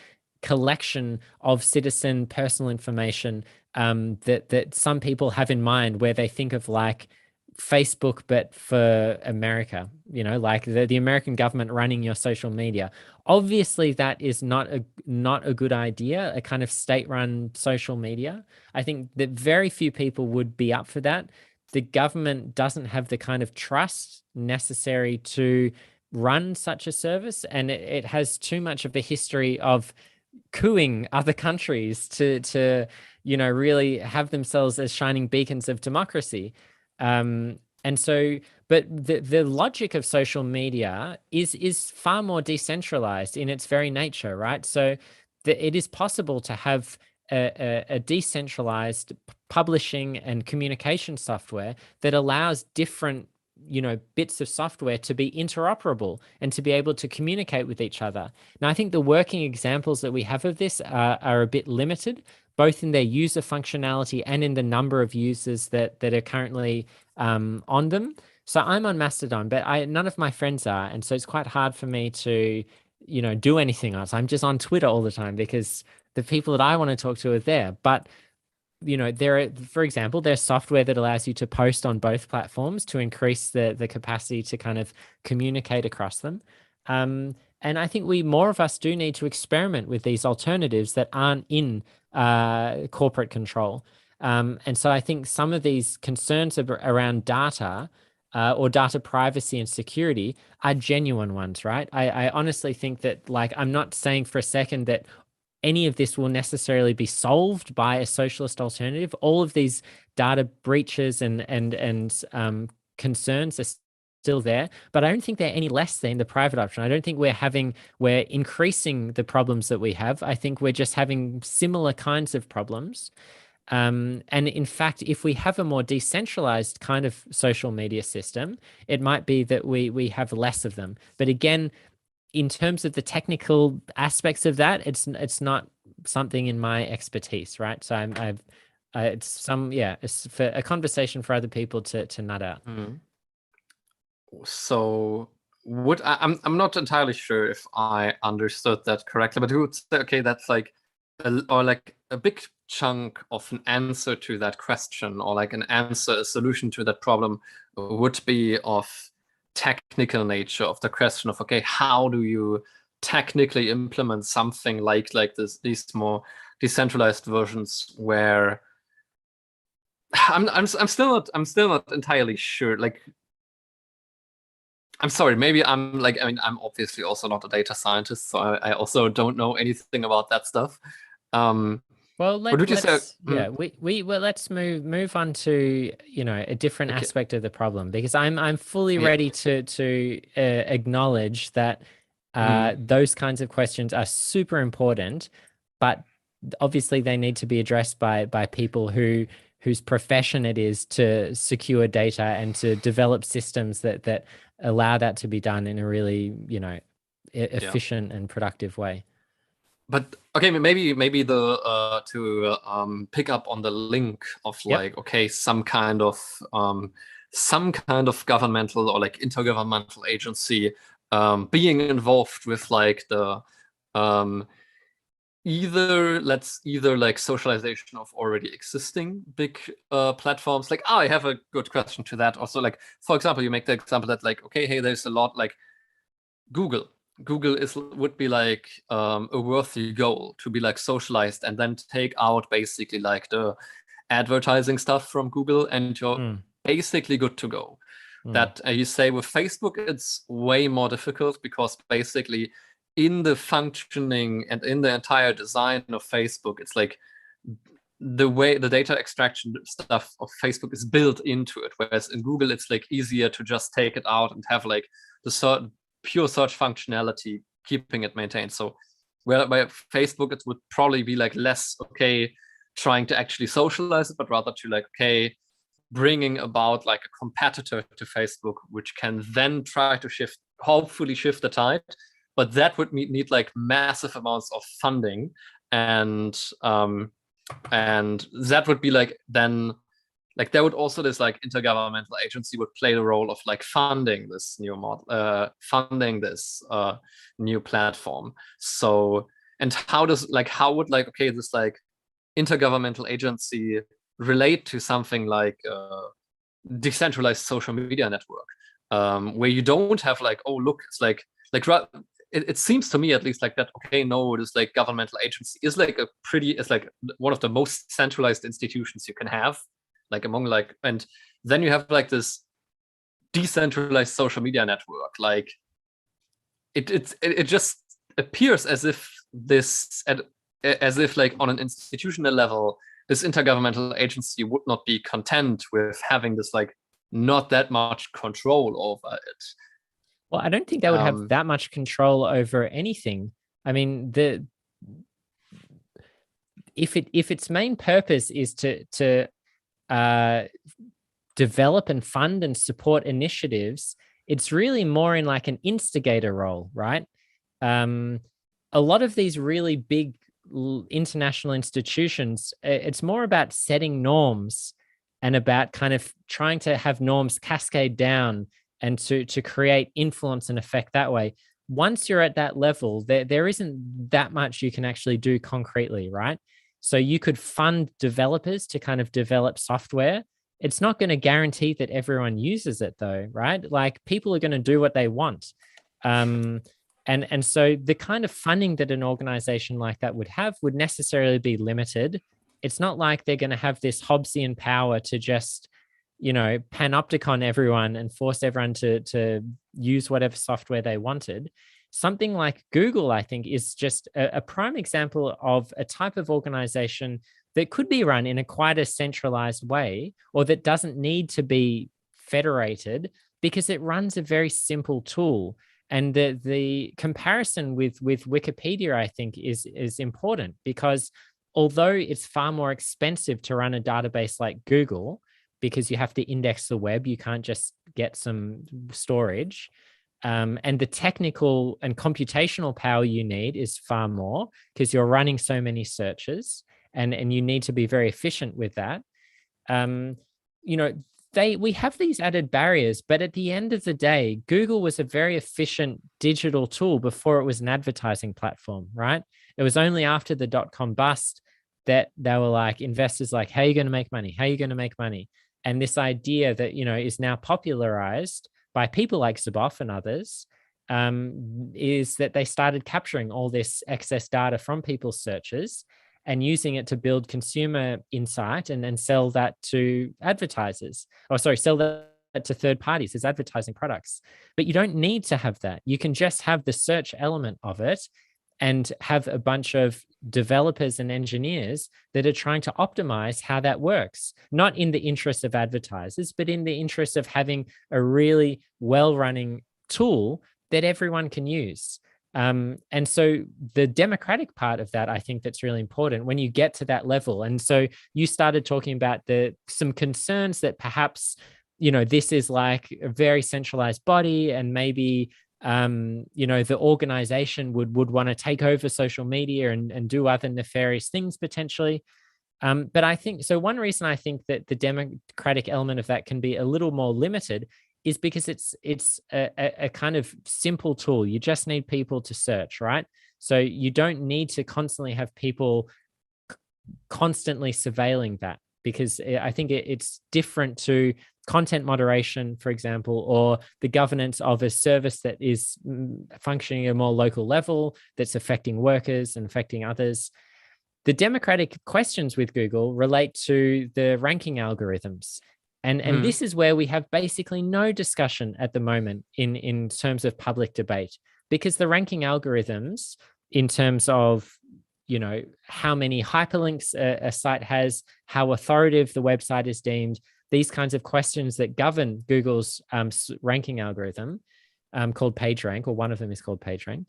collection of citizen personal information that some people have in mind, where they think of like Facebook, but for America, like the American government running your social media. Obviously, that is not a good idea, a kind of state-run social media. I think that very few people would be up for that. The government doesn't have the kind of trust necessary to run such a service, and it has too much of a history of cooing other countries to really have themselves as shining beacons of democracy. And so, but the logic of social media is far more decentralized in its very nature, right? So it is possible to have a decentralized publishing and communication software that allows different bits of software to be interoperable and to be able to communicate with each other. Now, I think the working examples that we have of this are a bit limited, both in their user functionality and in the number of users that are currently on them. So I'm on Mastodon, but none of my friends are. And so it's quite hard for me to, do anything else. I'm just on Twitter all the time because the people that I want to talk to are there. But for example, there's software that allows you to post on both platforms to increase the capacity to kind of communicate across them. And I think more of us do need to experiment with these alternatives that aren't in corporate control. And so I think some of these concerns around data or data privacy and security are genuine ones, right? I honestly think that, like, I'm not saying for a second that any of this will necessarily be solved by a socialist alternative. All of these data breaches and concerns are still there, but I don't think they're any less than the private option. I don't think we're increasing the problems that we have. I think we're just having similar kinds of problems. And in fact, if we have a more decentralized kind of social media system, it might be that we have less of them. But again, in terms of the technical aspects of that, it's not something in my expertise, right? So it's for a conversation for other people to nut out. So I'm not entirely sure if I understood that correctly, but you would say, okay, that's like a big chunk of an answer to that question, or like a solution to that problem would be of technical nature, of the question of, okay, how do you technically implement something like these more decentralized versions where I'm still not entirely sure. Like, I'm sorry, maybe I'm obviously also not a data scientist, so I also don't know anything about that stuff. Well, What would you say? let's move on to a different Okay. aspect of the problem, because I'm fully Yeah. ready to acknowledge that those kinds of questions are super important, but obviously they need to be addressed by people whose profession it is to secure data and to develop systems that allow that to be done in a really efficient and productive way. But okay, maybe the to pick up on the link of like, okay, some kind of governmental or like intergovernmental agency being involved with like the either like socialization of already existing big platforms. Like, I have a good question to that. Also, like, for example, you make the example that like, okay, hey, there's a lot like Google would be like a worthy goal to be like socialized, and then take out basically like the advertising stuff from Google, and you're basically good to go. That you say with Facebook, it's way more difficult, because basically in the functioning and in the entire design of Facebook, it's like the way the data extraction stuff of Facebook is built into it, whereas in Google it's like easier to just take it out and have like the certain pure search functionality keeping it maintained. So where by Facebook it would probably be like less okay trying to actually socialize it, but rather to like, okay, bringing about like a competitor to Facebook, which can then try to hopefully shift the tide. But that would need like massive amounts of funding, and that would be like, then like there would also this like intergovernmental agency would play the role of like funding this new model, funding this new platform. So, and how would like, okay, this like intergovernmental agency relate to something like decentralized social media network, where you don't have like, oh look, it's like it seems to me at least like that, okay, no, this like governmental agency is like it's like one of the most centralized institutions you can have, like among like, and then you have like this decentralized social media network. Like it just appears as if like on an institutional level, this intergovernmental agency would not be content with having this like not that much control over it. Well, I don't think they would have that much control over anything. I mean, if its main purpose is to develop and fund and support initiatives, it's really more in like an instigator role, right? A lot of these really big international institutions, it's more about setting norms and about kind of trying to have norms cascade down and to create influence and effect that way. Once you're at that level, there isn't that much you can actually do concretely, right? So you could fund developers to kind of develop software. It's not going to guarantee that everyone uses it though, right? Like people are going to do what they want. And so the kind of funding that an organization like that would have would necessarily be limited. It's not like they're going to have this Hobbesian power to just panopticon everyone and force everyone to use whatever software they wanted. Something like Google, I think, is just a prime example of a type of organization that could be run in a quite a centralized way, or that doesn't need to be federated, because it runs a very simple tool. And the comparison with Wikipedia, I think, is important, because although it's far more expensive to run a database like Google, because you have to index the web, you can't just get some storage. And the technical and computational power you need is far more because you're running so many searches, and you need to be very efficient with that. We have these added barriers, but at the end of the day, Google was a very efficient digital tool before it was an advertising platform, right? It was only after the dot-com bust that they were like, investors like, how are you going to make money? How are you going to make money? And this idea that, is now popularized by people like Zuboff and others, is that they started capturing all this excess data from people's searches and using it to build consumer insight and then sell that to advertisers, sell that to third parties as advertising products. But you don't need to have that. You can just have the search element of it and have a bunch of developers and engineers that are trying to optimize how that works, not in the interest of advertisers, but in the interest of having a really well-running tool that everyone can use. And so the democratic part of that, I think that's really important when you get to that level. And so you started talking about some concerns that perhaps, this is like a very centralized body, and maybe, the organization would want to take over social media and do other nefarious things potentially. But I think, so one reason I think that the democratic element of that can be a little more limited is because it's a kind of simple tool. You just need people to search, right? So you don't need to constantly have people constantly surveilling that, because I think it's different to content moderation, for example, or the governance of a service that is functioning at a more local level, that's affecting workers and affecting others. The democratic questions with Google relate to the ranking algorithms. And this is where we have basically no discussion at the moment in terms of public debate, because the ranking algorithms, in terms of, how many hyperlinks a site has, how authoritative the website is deemed, these kinds of questions that govern Google's ranking algorithm, called PageRank, or one of them is called PageRank.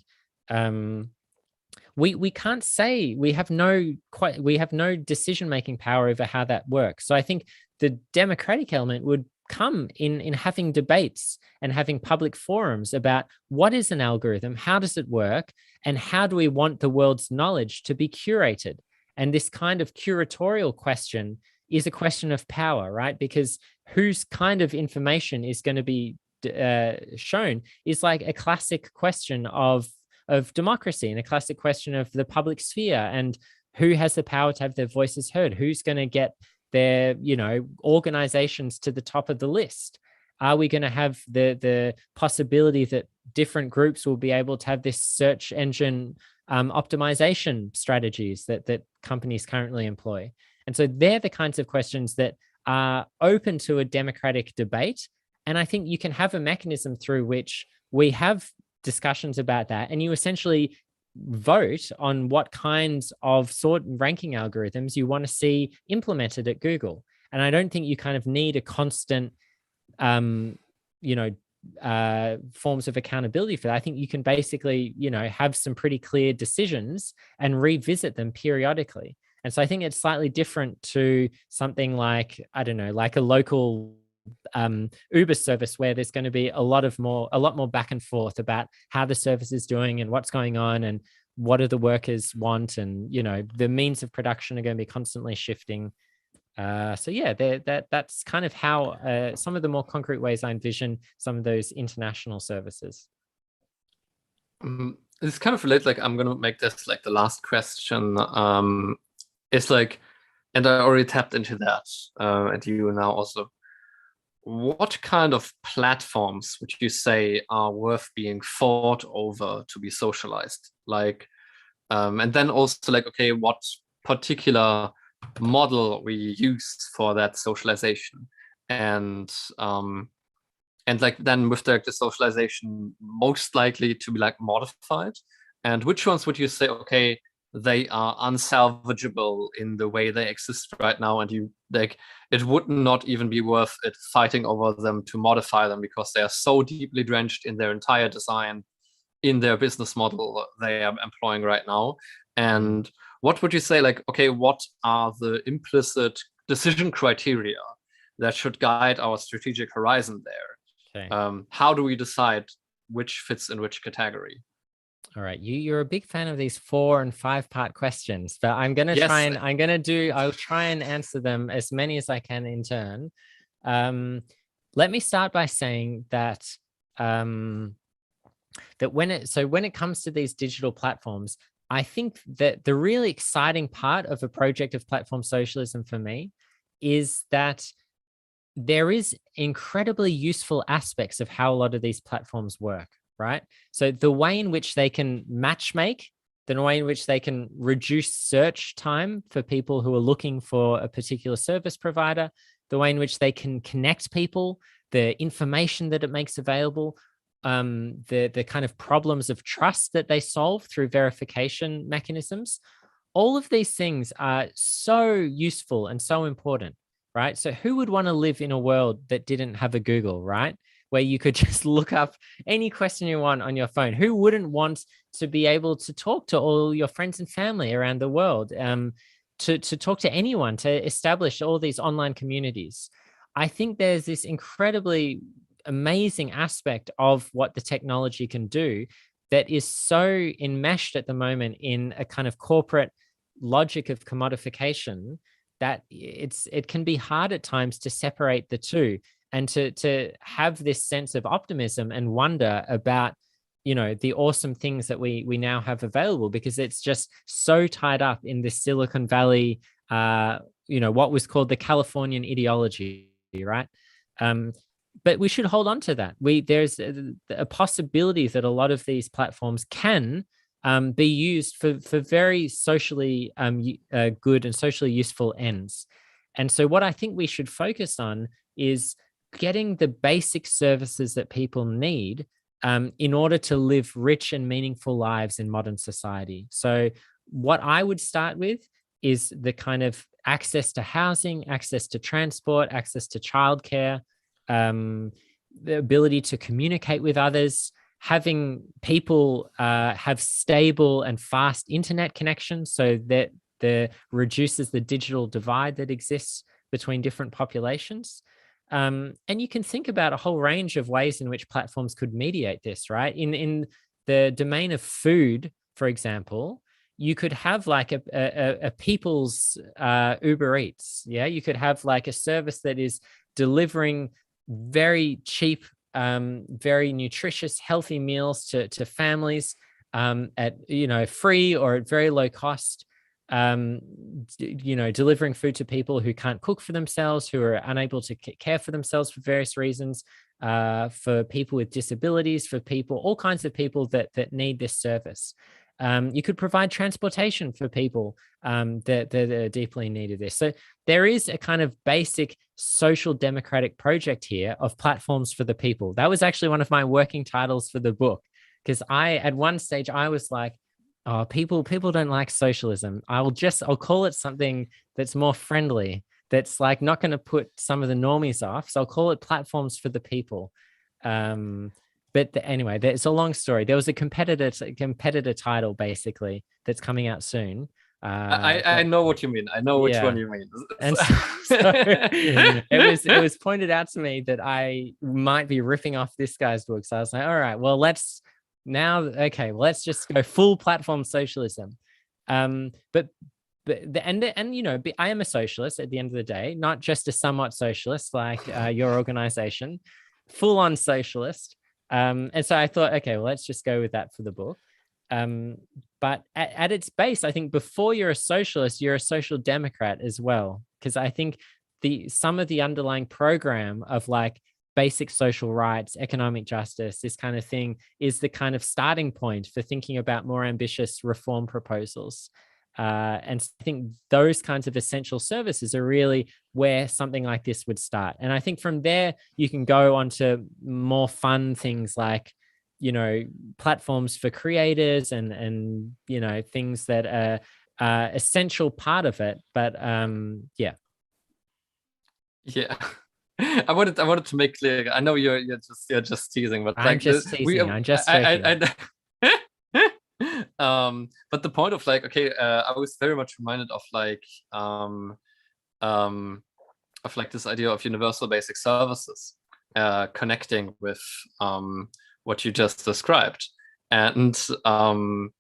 We can't say, we have no decision-making power over how that works. So I think the democratic element would come in having debates and having public forums about what is an algorithm, how does it work, and how do we want the world's knowledge to be curated. And this kind of curatorial question is a question of power, right? Because whose kind of information is going to be shown is like a classic question of democracy, and a classic question of the public sphere, and who has the power to have their voices heard, who's going to get their organizations to the top of the list. Are we going to have the possibility that different groups will be able to have this search engine optimization strategies that companies currently employ? And so they're the kinds of questions that are open to a democratic debate. And I think you can have a mechanism through which we have discussions about that, and you essentially vote on what kinds of ranking algorithms you want to see implemented at Google. And I don't think you kind of need a constant, forms of accountability for that. I think you can basically, have some pretty clear decisions and revisit them periodically. And so I think it's slightly different to something like, I don't know, like a local Uber service, where there's going to be a lot more back and forth about how the service is doing and what's going on and what do the workers want, and the means of production are going to be constantly shifting. So yeah, that's kind of how some of the more concrete ways I envision some of those international services. It's kind of related. Like, I'm going to make this like the last question. It's like, and I already tapped into that, and you now also. What kind of platforms would you say are worth being fought over to be socialized? Like, and then also like, okay, what particular model we use for that socialization, and like then with the socialization most likely to be like modified, and which ones would you say, okay, they are unsalvageable in the way they exist right now, and you like it would not even be worth it fighting over them to modify them because they are so deeply drenched in their entire design, in their business model they are employing right now. And what would you say, like, okay, what are the implicit decision criteria that should guide our strategic horizon there? Okay. How do we decide which fits in which category? All right. You're a big fan of these 4 and 5 part questions, but I'm gonna Yes. I'll try and answer them as many as I can in turn. Let me start by saying that when it comes to these digital platforms, I think that the really exciting part of a project of platform socialism for me is that there is incredibly useful aspects of how a lot of these platforms work, right? So the way in which they can matchmake, the way in which they can reduce search time for people who are looking for a particular service provider, the way in which they can connect people, the information that it makes available, the kind of problems of trust that they solve through verification mechanisms. All of these things are so useful and so important, right? So who would want to live in a world that didn't have a Google, right? Where you could just look up any question you want on your phone. Who wouldn't want to be able to talk to all your friends and family around the world, to talk to anyone, to establish all these online communities? I think there's this incredibly amazing aspect of what the technology can do that is so enmeshed at the moment in a kind of corporate logic of commodification that it can be hard at times to separate the two, and to have this sense of optimism and wonder about, you know, the awesome things that we now have available, because it's just so tied up in the Silicon Valley, you know, what was called the Californian ideology, right? But we should hold on to that. There's a possibility that a lot of these platforms can be used for very socially good and socially useful ends. And so what I think we should focus on is getting the basic services that people need in order to live rich and meaningful lives in modern society. So what I would start with is the kind of access to housing, access to transport, access to childcare, the ability to communicate with others, having people have stable and fast internet connections so that reduces the digital divide that exists between different populations. And you can think about a whole range of ways in which platforms could mediate this, right? In the domain of food, for example, you could have like a people's Uber Eats. Yeah, you could have like a service that is delivering very cheap, very nutritious, healthy meals to families at, you know, free or at very low cost. You know, delivering food to people who can't cook for themselves, who are unable to care for themselves for various reasons, for people with disabilities, for people, all kinds of people that need this service. You could provide transportation for people that are deeply in need of this. So there is a kind of basic social democratic project here of platforms for the people. That was actually one of my working titles for the book, because at one stage I was like, oh, people don't like socialism. I'll call it something that's more friendly, that's like not going to put some of the normies off. So I'll call it platforms for the people. Anyway, it's a long story. There was a competitor title basically that's coming out soon. I know what you mean. I know which one you mean. And so it was pointed out to me that I might be ripping off this guy's book. So I was like, all right, well, let's just go full platform socialism. But you know, I am a socialist at the end of the day, not just a somewhat socialist like your organization, full on socialist. And so I thought, okay, well, let's just go with that for the book. But at its base, I think before you're a socialist, you're a social democrat as well, because I think some of the underlying program of like basic social rights, economic justice, this kind of thing is the kind of starting point for thinking about more ambitious reform proposals. And I think those kinds of essential services are really where something like this would start. And I think from there, you can go on to more fun things like, you know, platforms for creators and you know, things that are essential part of it. But yeah. Yeah. I wanted to make clear. I know you're just teasing, but I'm like just teasing. I'm just joking. But the point of like, okay, I was very much reminded um, of like this idea of universal basic services, connecting with what you just described. And the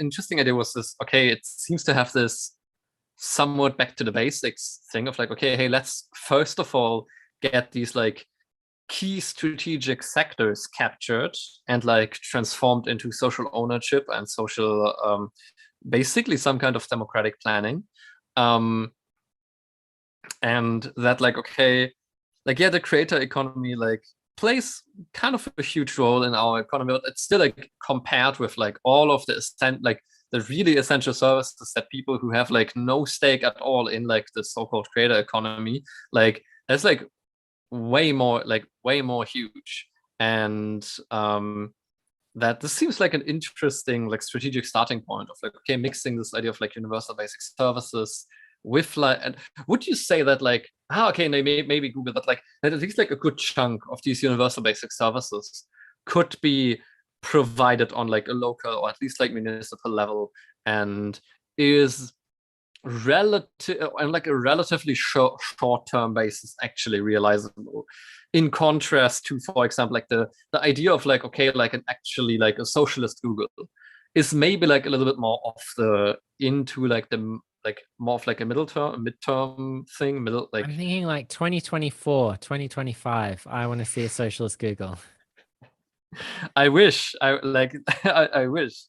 interesting idea was this, okay, it seems to have this somewhat back to the basics thing of like, okay, hey, let's first of all get these like key strategic sectors captured and like transformed into social ownership and social basically some kind of democratic planning. And that like, okay, like, yeah, the creator economy like plays kind of a huge role in our economy, but it's still like compared with like all of like the really essential services that people who have like no stake at all in like the so-called creator economy, like that's like way more huge. And that this seems like an interesting like strategic starting point of like, okay, mixing this idea of like universal basic services with like, and would you say that like, okay, maybe Google, but like that at least like a good chunk of these universal basic services could be provided on like a local or at least like municipal level, and is relative on like a relatively short-term basis actually realizable, in contrast to, for example, like the idea of like, okay, like an actually like a socialist Google is maybe like a little bit more off the into like the like more of like a midterm thing, middle like I'm thinking like 2024, 2025. I want to see a socialist Google. I wish I like I wish.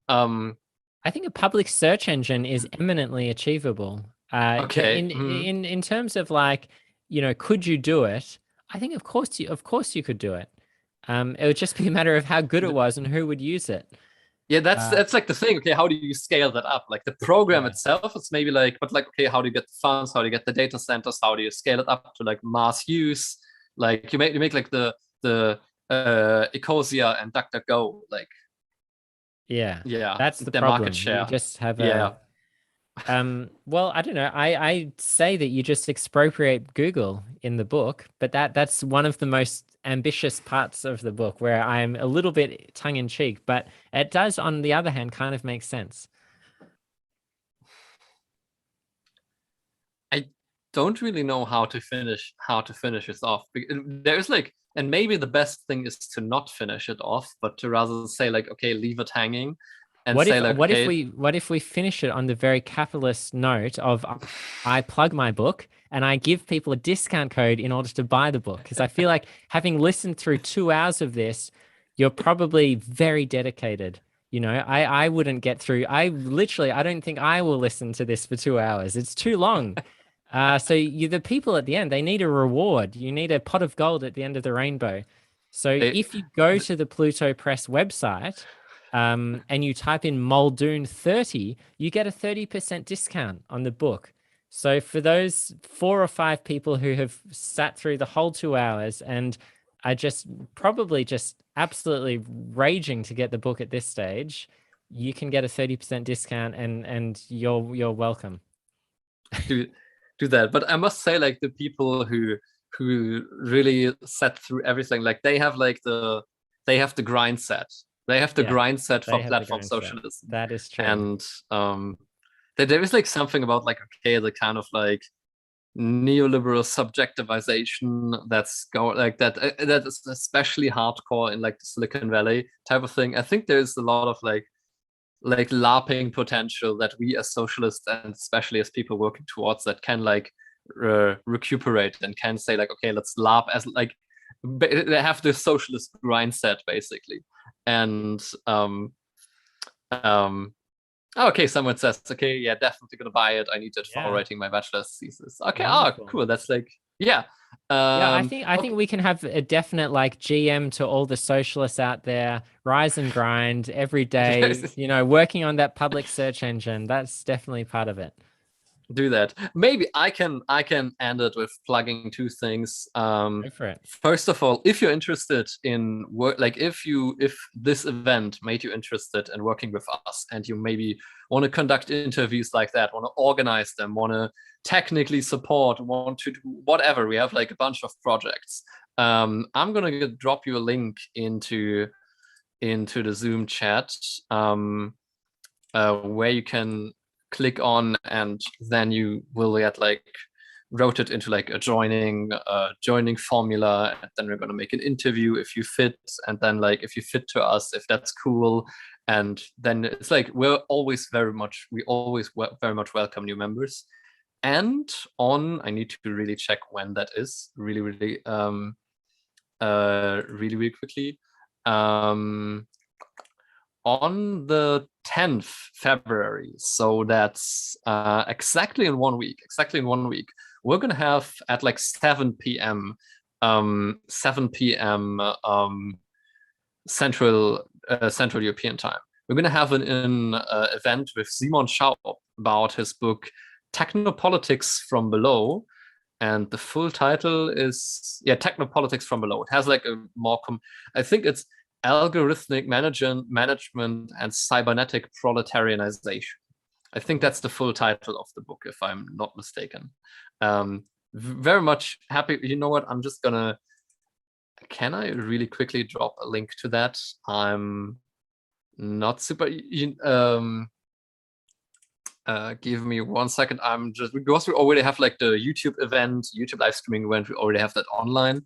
I think a public search engine is eminently achievable. Okay. In terms of like, could you do it? I think of course you could do it. It would just be a matter of how good it was and who would use it. Yeah, that's like the thing. Okay, how do you scale that up? Like the program Yeah. itself, it's maybe like, but like, okay, how do you get the funds? How do you get the data centers? How do you scale it up to like mass use? Like you make like the Ecosia and DuckDuckGo, like, Yeah, yeah, that's the their problem. market You share. just have Yeah. well, I don't know. I say that you just expropriate Google in the book, but that's one of the most ambitious parts of the book where I'm a little bit tongue in cheek, but it does, on the other hand, kind of make sense. I don't really know how to finish this off. There's like, and maybe the best thing is to not finish it off, but to rather say like, okay, leave it hanging, and say like, okay, What if we finish it on the very capitalist note of I plug my book and I give people a discount code in order to buy the book? Because I feel like having listened through 2 hours of this, you're probably very dedicated. I wouldn't get through. I don't think I will listen to this for 2 hours. It's too long. So the people at the end, they need a reward. You need a pot of gold at the end of the rainbow. So if you go to the Pluto Press website, and you type in Muldoon 30, you get a 30% discount on the book. So for those 4 or 5 people who have sat through the whole 2 hours and are just probably just absolutely raging to get the book at this stage, you can get a 30% discount, and you're welcome. do that. But I must say, like, the people who really sat through everything, like they have the grind set. They have the grind set for platform socialism. That is true. And there is like something about like, okay, the kind of like neoliberal subjectivization that's like that is especially hardcore in like the Silicon Valley type of thing. I think there's a lot of like LARPing potential that we as socialists, and especially as people working towards that, can like recuperate and can say like, okay, let's LARP as like they have the socialist grind set basically. And okay, someone says, okay, yeah, definitely gonna buy it. I need it for writing my bachelor's thesis. Okay, wonderful. Cool. That's like, yeah. I think we can have a definite like GM to all the socialists out there. Rise and grind every day, working on that public search engine. That's definitely part of it. Do that. Maybe I can end it with plugging 2 things. Go for it. First of all, if you're interested in work, like if this event made you interested in working with us, and you maybe want to conduct interviews like that, want to organize them, want to technically support, want to do whatever, we have like a bunch of projects. I'm gonna drop you a link into into the Zoom chat, where you can click on, and then you will get like routed into like a joining formula, and then we're going to make an interview if you fit, and then like if you fit to us, if that's cool, and then it's like we always very much welcome new members. And I need to really check when that is, really quickly. On the 10th February, so that's exactly in 1 week. We're gonna have at like 7 p.m. Central European time. We're gonna have an event with Simon Schaub about his book Technopolitics from Below, and the full title is Technopolitics from Below. It has like a more I think it's Algorithmic Management and Cybernetic Proletarianization. I think that's the full title of the book, if I'm not mistaken. Very much happy. You know what? I'm just gonna. Can I really quickly drop a link to that? I'm not super. Give me 1 second. I'm just, because we already have like the YouTube live streaming event. We already have that online,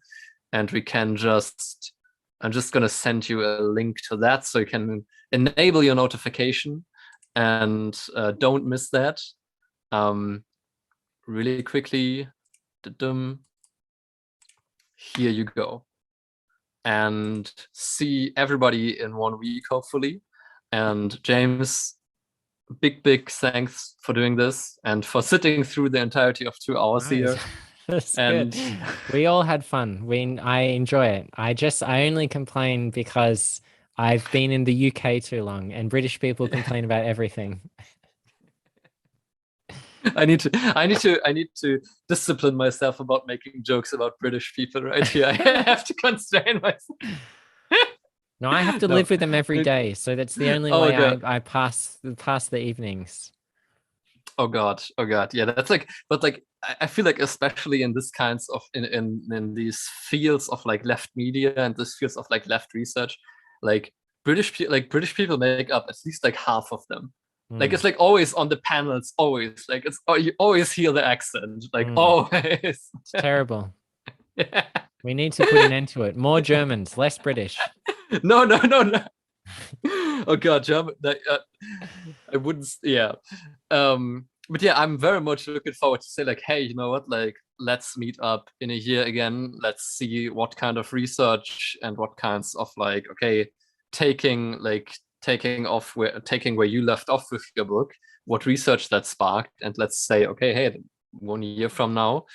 and we can just. I'm just gonna send you a link to that so you can enable your notification and don't miss that. Really quickly. Here you go. And see everybody in 1 week, hopefully. And James, big thanks for doing this and for sitting through the entirety of 2 hours here. That's good. We all had fun. I enjoy it. I only complain because I've been in the UK too long, and British people complain about everything. I need to discipline myself about making jokes about British people right here. I have to constrain myself. No, I have to live with them every day, so that's the only way I pass the evenings. Oh god, yeah, that's like, but like I feel like especially in this kinds of in these fields of like left media and this fields of like left research, like British people make up at least like half of them. Like it's like always on the panels, always like you always hear the accent, like always. It's terrible. Yeah. We need to put an end to it. More Germans, less British. No. Oh god, German. I wouldn't. Yeah. But yeah, I'm very much looking forward to say like, hey, you know what? Like, let's meet up in a year again. Let's see what kind of research and what kinds of like, okay, taking where you left off with your book, what research that sparked, and let's say, okay, hey, 1 year from now,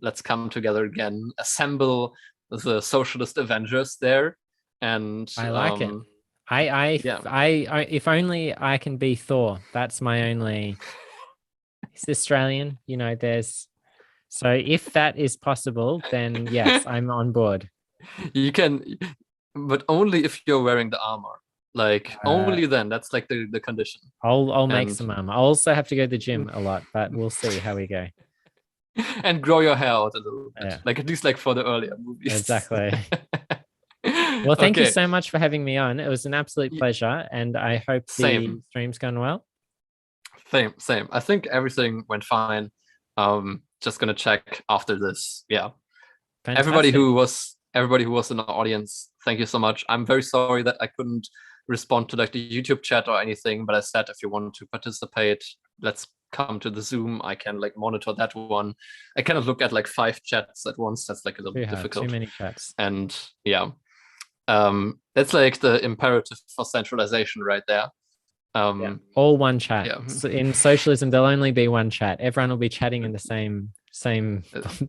let's come together again, assemble the socialist Avengers there, and I like it. I if only I can be Thor. That's my only. It's Australian, you know. So if that is possible, then yes, I'm on board. You can, but only if you're wearing the armor. Like only then. That's like the condition. I'll make some armor. I'll also have to go to the gym a lot, but we'll see how we go. And grow your hair out a little bit, like at least like for the earlier movies. Exactly. Well, thank you so much for having me on. It was an absolute pleasure, and I hope the stream's gone well. Same. I think everything went fine. Just gonna check after this. Yeah. Fantastic. Everybody who was in the audience, thank you so much. I'm very sorry that I couldn't respond to like the YouTube chat or anything, but I said if you want to participate, let's come to the Zoom. I can like monitor that one. I cannot look at like 5 chats at once. That's like a little bit difficult. Too many chats. And yeah. That's like the imperative for centralization right there. All one chat. Yeah. So in socialism, there'll only be one chat. Everyone will be chatting in the same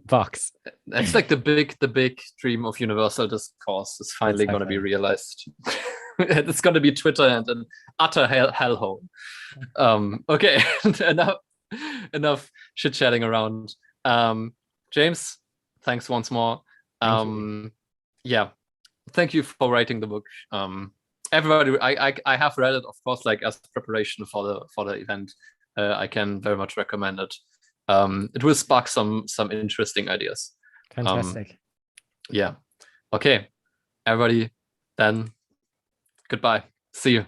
box. That's like the big dream of universal discourse is finally going to be realized. It's going to be Twitter and an utter hellhole. Okay, enough chit chatting around. James, thanks once more. Yeah. Thank you for writing the book. Everybody, I have read it, of course, like as preparation for the event. I can very much recommend it. It will spark some interesting ideas. Fantastic. Yeah. Okay, everybody. Then Goodbye. See you.